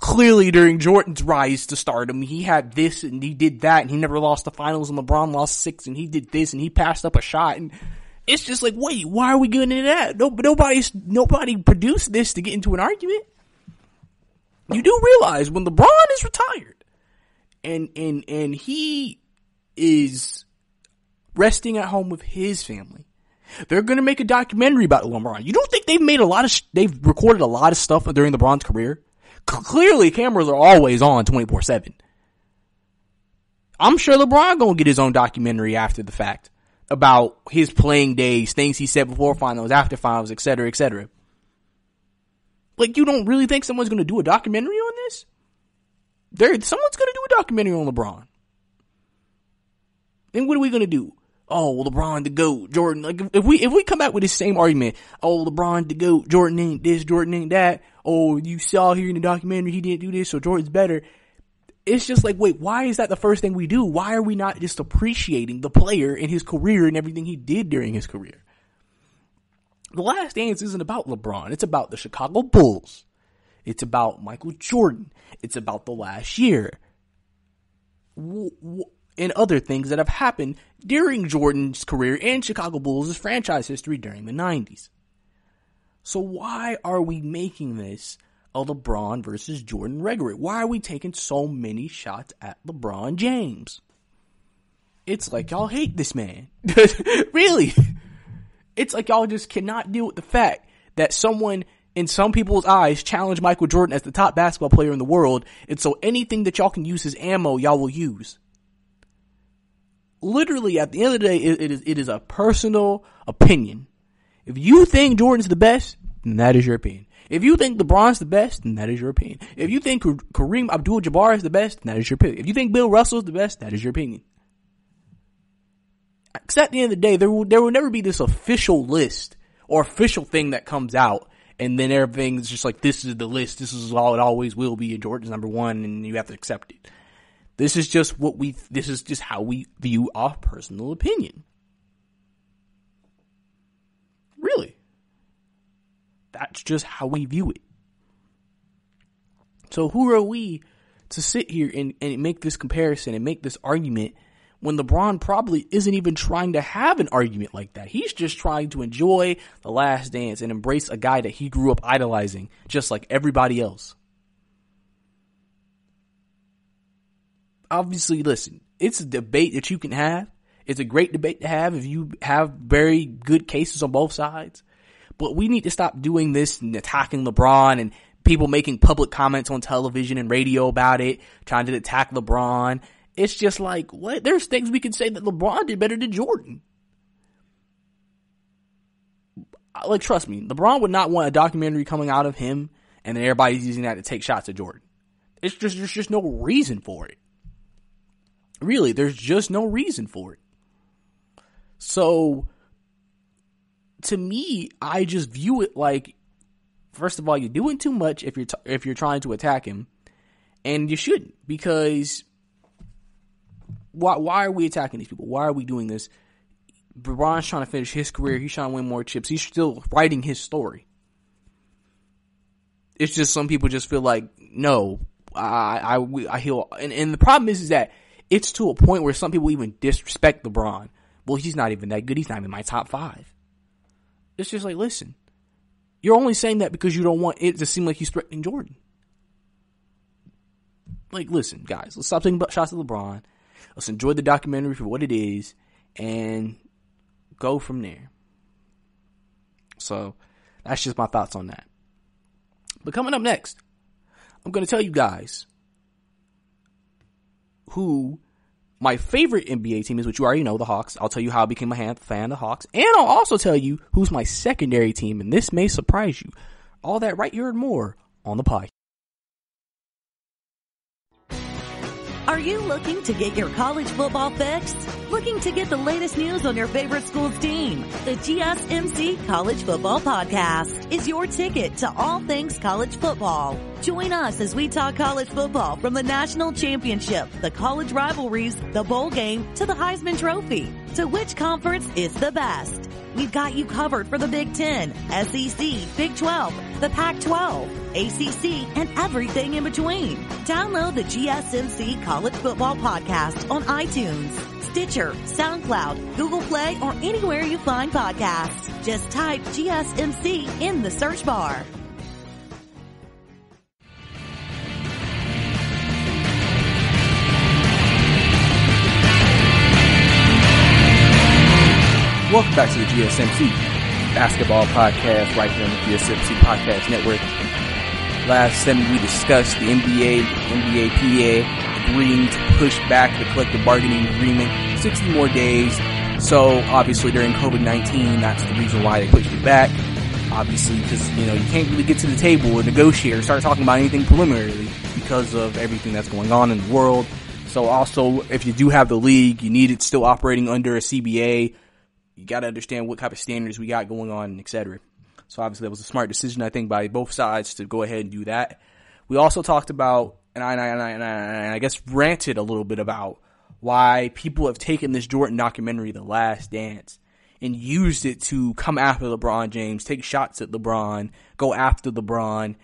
clearly during Jordan's rise to stardom, he had this and he did that and he never lost the finals and LeBron lost 6 and he did this and he passed up a shot. And it's just like, wait, why are we getting into that? Nobody produced this to get into an argument. You do realize when LeBron is retired and he is resting at home with his family, they're going to make a documentary about LeBron. You don't think they've recorded a lot of stuff during LeBron's career? Clearly cameras are always on 24/7. I'm sure LeBron going to get his own documentary after the fact about his playing days, things he said before finals, after finals, et cetera, et cetera. Like, you don't really think someone's going to do a documentary on this? Someone's going to do a documentary on LeBron. And what are we going to do? Oh, LeBron the GOAT, Jordan. Like, if we come back with this same argument, oh, LeBron the GOAT, Jordan ain't this, Jordan ain't that. Oh, you saw here in the documentary he didn't do this, so Jordan's better. it's just like, wait, why is that the first thing we do? Why are we not just appreciating the player and his career and everything he did during his career? The Last Dance isn't about LeBron. It's about the Chicago Bulls. It's about Michael Jordan. It's about the last year. And other things that have happened during Jordan's career and Chicago Bulls' franchise history during the 90s. So why are we making this a LeBron versus Jordan rhetoric? Why are we taking so many shots at LeBron James? It's like y'all hate this man. Really? It's like y'all just cannot deal with the fact that someone, in some people's eyes, challenged Michael Jordan as the top basketball player in the world, and so anything that y'all can use as ammo, y'all will use. Literally, at the end of the day, it is a personal opinion. If you think Jordan's the best, then that is your opinion. If you think LeBron's the best, then that is your opinion. If you think Kareem Abdul-Jabbar is the best, then that is your opinion. If you think Bill Russell is the best, that is your opinion. Because at the end of the day, there will never be this official list or official thing that comes out, and then everything's just like, this is the list, this is all it always will be, and Jordan's number one, and you have to accept it. This is just how we view our personal opinion. Really. That's just how we view it. So who are we to sit here and make this comparison and make this argument when LeBron probably isn't even trying to have an argument like that? He's just trying to enjoy The Last Dance and embrace a guy that he grew up idolizing, just like everybody else. Obviously, listen, it's a debate that you can have. It's a great debate to have if you have very good cases on both sides. But we need to stop doing this and attacking LeBron and people making public comments on television and radio about it, trying to attack LeBron. It's just like, what? There's things we can say that LeBron did better than Jordan. Like, trust me, LeBron would not want a documentary coming out of him and then everybody's using that to take shots at Jordan. There's just no reason for it. Really, there's just no reason for it. So, to me, I just view it like, first of all, you're doing too much if you're trying to attack him, and you shouldn't, because why are we attacking these people? Why are we doing this? LeBron's trying to finish his career. He's trying to win more chips. He's still writing his story. It's just some people just feel like, no, he'll, and the problem is that it's to a point where some people even disrespect LeBron. Well, he's not even that good. He's not even my top 5. It's just like, listen, you're only saying that because you don't want it to seem like he's threatening Jordan. Like, listen, guys, let's stop taking shots at LeBron. Let's enjoy the documentary for what it is and go from there. So, that's just my thoughts on that. But coming up next, I'm going to tell you guys who my favorite NBA team is, which you already know, the Hawks. I'll tell you how I became a fan of the Hawks. And I'll also tell you who's my secondary team, and this may surprise you. All that right here and more on the podcast. Are you looking to get your college football fixed? Looking to get the latest news on your favorite school's team? The GSMC College Football Podcast is your ticket to all things college football. Join us as we talk college football from the national championship, the college rivalries, the bowl game, to the Heisman Trophy. To which conference is the best? We've got you covered for the Big Ten, SEC, Big 12, the Pac-12, ACC, and everything in between. Download the GSMC College Football Podcast on iTunes, Stitcher, SoundCloud, Google Play, or anywhere you find podcasts. Just type GSMC in the search bar. Welcome back to the GSMC Basketball Podcast right here on the GSMC Podcast Network. Last segment we discussed the NBAPA agreeing to push back the collective bargaining agreement 60 more days. So obviously during COVID-19, that's the reason why they pushed it back. Obviously because, you can't really get to the table or negotiate or start talking about anything preliminarily because of everything that's going on in the world. So also, if you do have the league, you need it still operating under a CBA. You got to understand what type of standards we got going on, etc. So obviously that was a smart decision, I think, by both sides to go ahead and do that. We also talked about and I guess ranted a little bit about why people have taken this Jordan documentary, The Last Dance, and used it to come after LeBron James, take shots at LeBron, go after LeBron.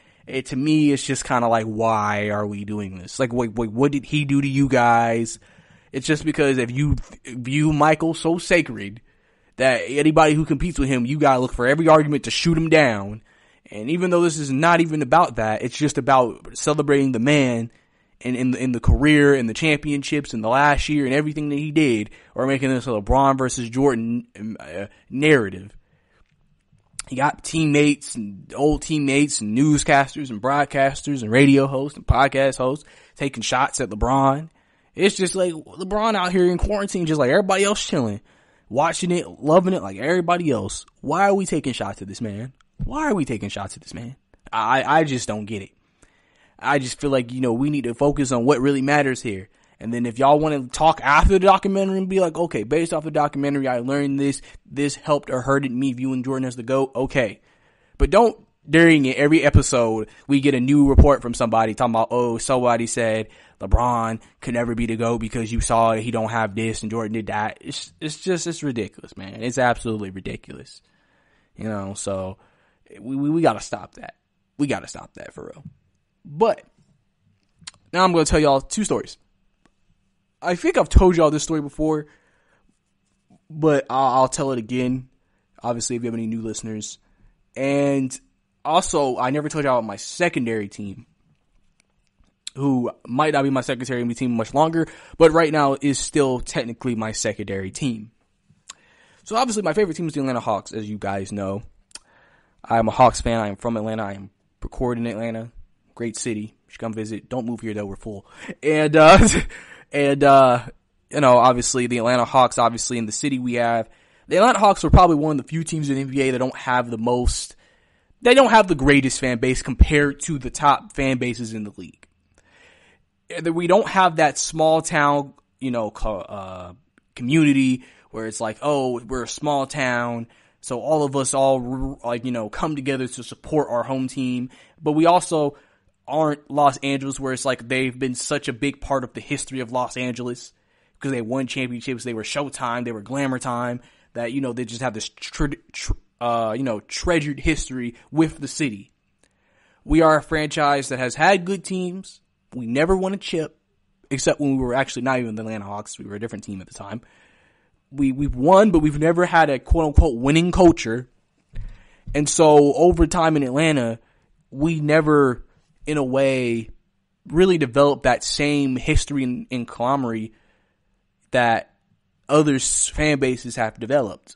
To me, it's just kind of like, why are we doing this? Like, wait, what did he do to you guys? It's just because if you view Michael so sacred that anybody who competes with him, you gotta look for every argument to shoot him down. And even though this is not even about that, it's just about celebrating the man and in the career and the championships and the last year and everything that he did, or making this a LeBron versus Jordan narrative. You got teammates and old teammates and newscasters and broadcasters and radio hosts and podcast hosts taking shots at LeBron. It's just like LeBron out here in quarantine, just like everybody else chilling, watching it, loving it like everybody else. Why are we taking shots at this man? Why are we taking shots at this man? I just don't get it. I just feel like, we need to focus on what really matters here. And then if y'all want to talk after the documentary and be like, okay, based off the documentary, I learned this helped or hurted me viewing Jordan as the GOAT. Okay. But don't, during every episode, we get a new report from somebody talking about, oh, somebody said LeBron could never be the GOAT because you saw he don't have this and Jordan did that. It's ridiculous, man. It's absolutely ridiculous. So we gotta stop that. We gotta stop that for real. But now I'm going to tell y'all two stories. I think I've told y'all this story before, but I'll tell it again. Obviously, if you have any new listeners. And also, I never told y'all about my secondary team, who might not be my secondary team much longer, but right now is still technically my secondary team. So obviously, my favorite team is the Atlanta Hawks, as you guys know. I'm a Hawks fan. I am from Atlanta. I am recording in Atlanta. Great city. You should come visit. Don't move here though. We're full. And obviously the Atlanta Hawks, obviously in the city we have, the Atlanta Hawks are probably one of the few teams in the NBA that don't have the greatest fan base compared to the top fan bases in the league. We don't have that small town, community where it's like, oh, we're a small town, so all of us come together to support our home team. But we also aren't Los Angeles, where it's like they've been such a big part of the history of Los Angeles because they won championships, they were Showtime, they were Glamour Time, that, they just have this treasured history with the city. We are a franchise that has had good teams. We never won a chip, except when we were actually not even the Atlanta Hawks. We were a different team at the time. We've won, but we've never had a quote-unquote winning culture. And so over time in Atlanta, we never, in a way, really developed that same history and camaraderie that other fan bases have developed.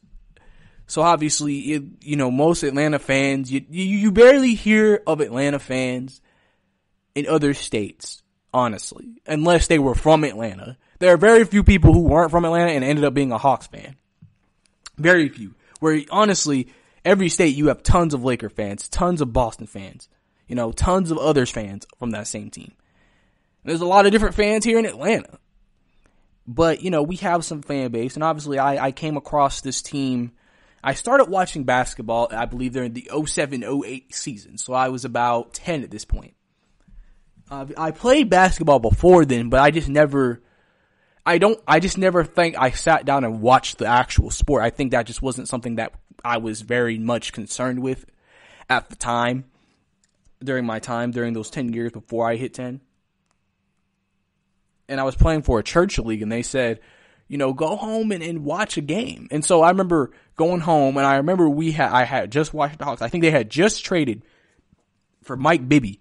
So obviously, most Atlanta fans, you barely hear of Atlanta fans in other states, honestly, unless they were from Atlanta. There are very few people who weren't from Atlanta and ended up being a Hawks fan. Very few. Where honestly, every state you have tons of Laker fans, tons of Boston fans, tons of others fans from that same team. There's a lot of different fans here in Atlanta. But, we have some fan base, and obviously I came across this team. I started watching basketball, I believe they're in the 07-08 season, so I was about 10 at this point. I played basketball before then, but I just never think I sat down and watched the actual sport. I think that just wasn't something that I was very much concerned with at the time, during those 10 years before I hit 10. And I was playing for a church league, and they said, go home and watch a game. And so I remember going home, and I remember I had just watched the Hawks. I think they had just traded for Mike Bibby,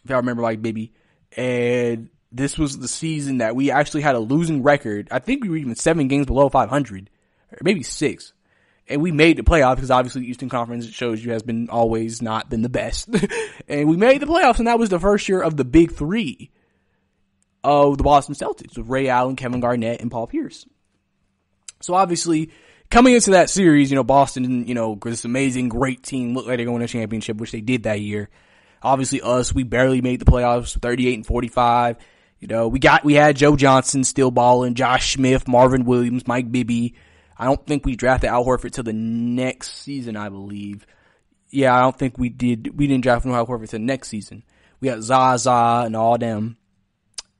if I remember Mike Bibby. And this was the season that we actually had a losing record. I think we were even 7 games below 500, or maybe 6. And we made the playoffs because obviously the Eastern Conference, it shows you, has been always not been the best. And we made the playoffs, and that was the first year of the big three of the Boston Celtics with Ray Allen, Kevin Garnett, and Paul Pierce. So obviously, coming into that series, Boston, this amazing, great team, looked like they're going to a championship, which they did that year. Obviously we barely made the playoffs, 38-45. We had Joe Johnson still balling, Josh Smith, Marvin Williams, Mike Bibby. I don't think we drafted Al Horford till the next season, I believe. Yeah, I don't think we did. We didn't draft Al Horford till next season. We had Zaza and all them.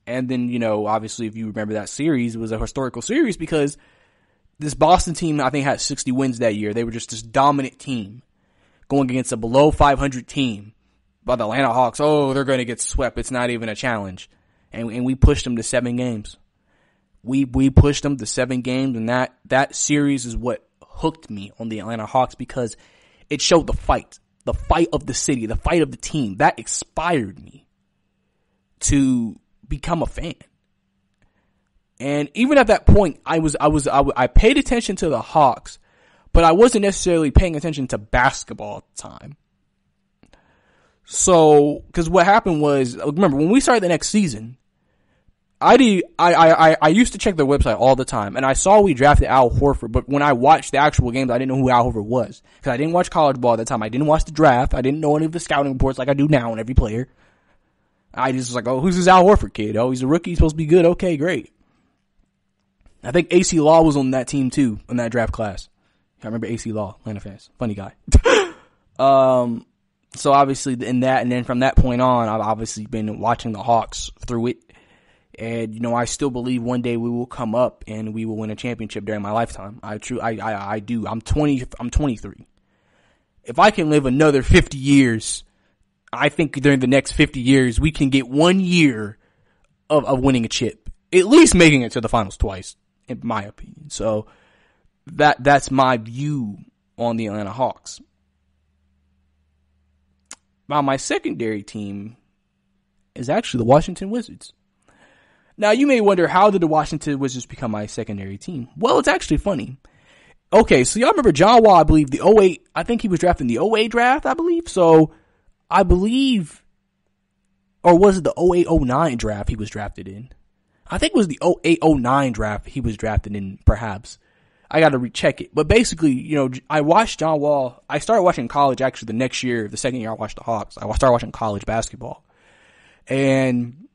And then, you know, obviously, if you remember that series, it was a historical series because this Boston team, I think, had 60 wins that year. They were just this dominant team going against a below 500 team. But the Atlanta Hawks, oh, they're going to get swept. It's not even a challenge. And we pushed them to 7 games. We pushed them to 7 games, and that series is what hooked me on the Atlanta Hawks because it showed the fight of the city, the fight of the team. That inspired me to become a fan. And even at that point, I paid attention to the Hawks, but I wasn't necessarily paying attention to basketball at the time. So, cause what happened was, remember, when we started the next season, I used to check their website all the time, and I saw we drafted Al Horford, but when I watched the actual games, I didn't know who Al Horford was. Cause I didn't watch college ball at the time. I didn't watch the draft. I didn't know any of the scouting reports like I do now on every player. I just was like, oh, who's this Al Horford kid? Oh, he's a rookie. He's supposed to be good. Okay, great. I think AC Law was on that team too, in that draft class. I remember AC Law, Atlanta fans. Funny guy. So obviously in that, and then from that point on, I've obviously been watching the Hawks through it. And, you know, I still believe one day we will come up and we will win a championship during my lifetime. I do. I'm 23. If I can live another 50 years, I think during the next 50 years, we can get 1 year of winning a chip. At least making it to the finals twice, in my opinion. So that's my view on the Atlanta Hawks. Now, my secondary team is actually the Washington Wizards. Now, you may wonder, how did the Washington Wizards become my secondary team? Well, it's actually funny. Okay, so y'all remember John Wall, I believe, the 08, I think he was drafted in the 08 draft, I believe. So, I believe, or was it the 08-09 draft he was drafted in? I think it was the 08-09 draft he was drafted in, perhaps. I gotta recheck it. But basically, you know, I watched John Wall. I started watching college actually the next year, the second year I watched the Hawks. I started watching college basketball. And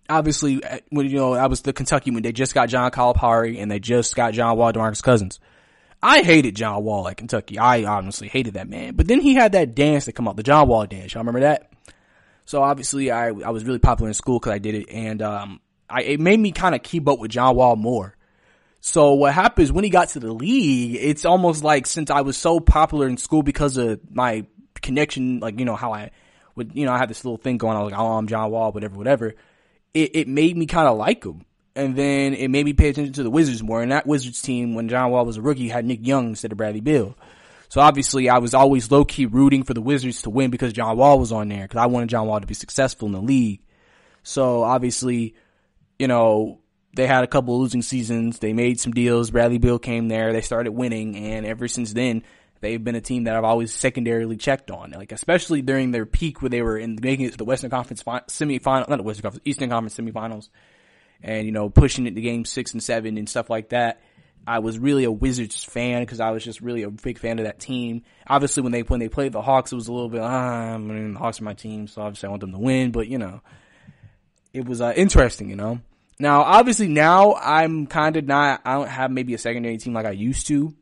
obviously, when, you know, I was the Kentucky when they just got John Calipari and they just got John Wall, DeMarcus Cousins. I hated John Wall at Kentucky. I honestly hated that man. But then he had that dance that come out, the John Wall dance. Y'all remember that? So obviously I was really popular in school because I did it. And, it made me kind of keep up with John Wall more. So what happens when he got to the league, it's almost like since I was so popular in school because of my connection, like, you know, how I would, you know, I had this little thing going on, like, oh, I'm John Wall, whatever. It made me kind of like him. And then it made me pay attention to the Wizards more. And that Wizards team, when John Wall was a rookie, had Nick Young instead of Bradley Beal. So obviously I was always low-key rooting for the Wizards to win because John Wall was on there, because I wanted John Wall to be successful in the league. So obviously, you know, they had a couple of losing seasons. They made some deals. Bradley Beal came there. They started winning. And ever since then, they've been a team that I've always secondarily checked on. Like, especially during their peak where they were making it to the Western Conference semifinal, not the Western Conference, Eastern Conference semifinals. And, you know, pushing it to game 6 and 7 and stuff like that. I was really a Wizards fan because I was just really a big fan of that team. Obviously, when they played the Hawks, it was a little bit, the Hawks are my team, so obviously I want them to win. But, you know, it was interesting, you know. Now, obviously now I'm kind of I don't have maybe a secondary team like I used to,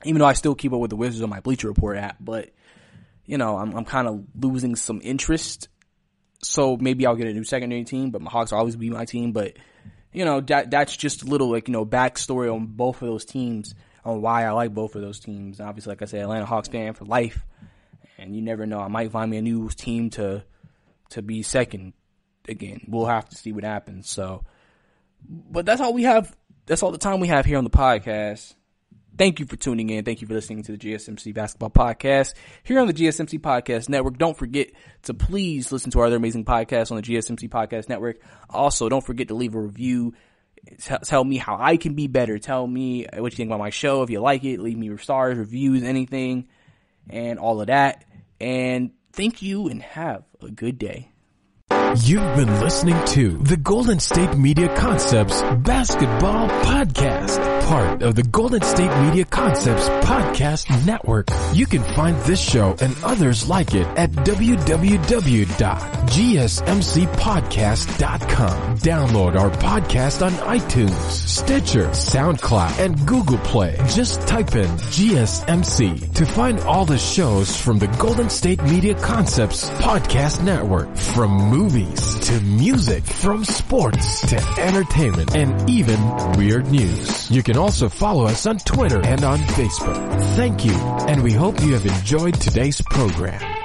even though I still keep up with the Wizards on my Bleacher Report app, but, you know, I'm kind of losing some interest. So maybe I'll get a new secondary team, but my Hawks will always be my team. But, you know, that's just a little, like, you know, backstory on both of those teams, on why I like both of those teams. And obviously, like I said, Atlanta Hawks fan for life. And you never know, I might find me a new team to be second. Again, we'll have to see what happens. So, but that's all we have. That's all the time we have here on the podcast. Thank you for tuning in. Thank you for listening to the GSMC Basketball Podcast here on the GSMC Podcast Network. Don't forget to please listen to our other amazing podcasts on the GSMC Podcast Network. Also, don't forget to leave a review. Tell me how I can be better. Tell me what you think about my show. If you like it, leave me stars, reviews, anything, and all of that. And thank you and have a good day. You've been listening to the Golden State Media Concepts Basketball Podcast. part of the Golden State Media Concepts Podcast Network. You can find this show and others like it at www.gsmcpodcast.com. Download our podcast on iTunes, Stitcher, SoundCloud, and Google Play. Just type in GSMC to find all the shows from the Golden State Media Concepts Podcast Network. From movies to music, from sports to entertainment, and even weird news. You can also follow us on Twitter and on Facebook. Thank you, and we hope you have enjoyed today's program.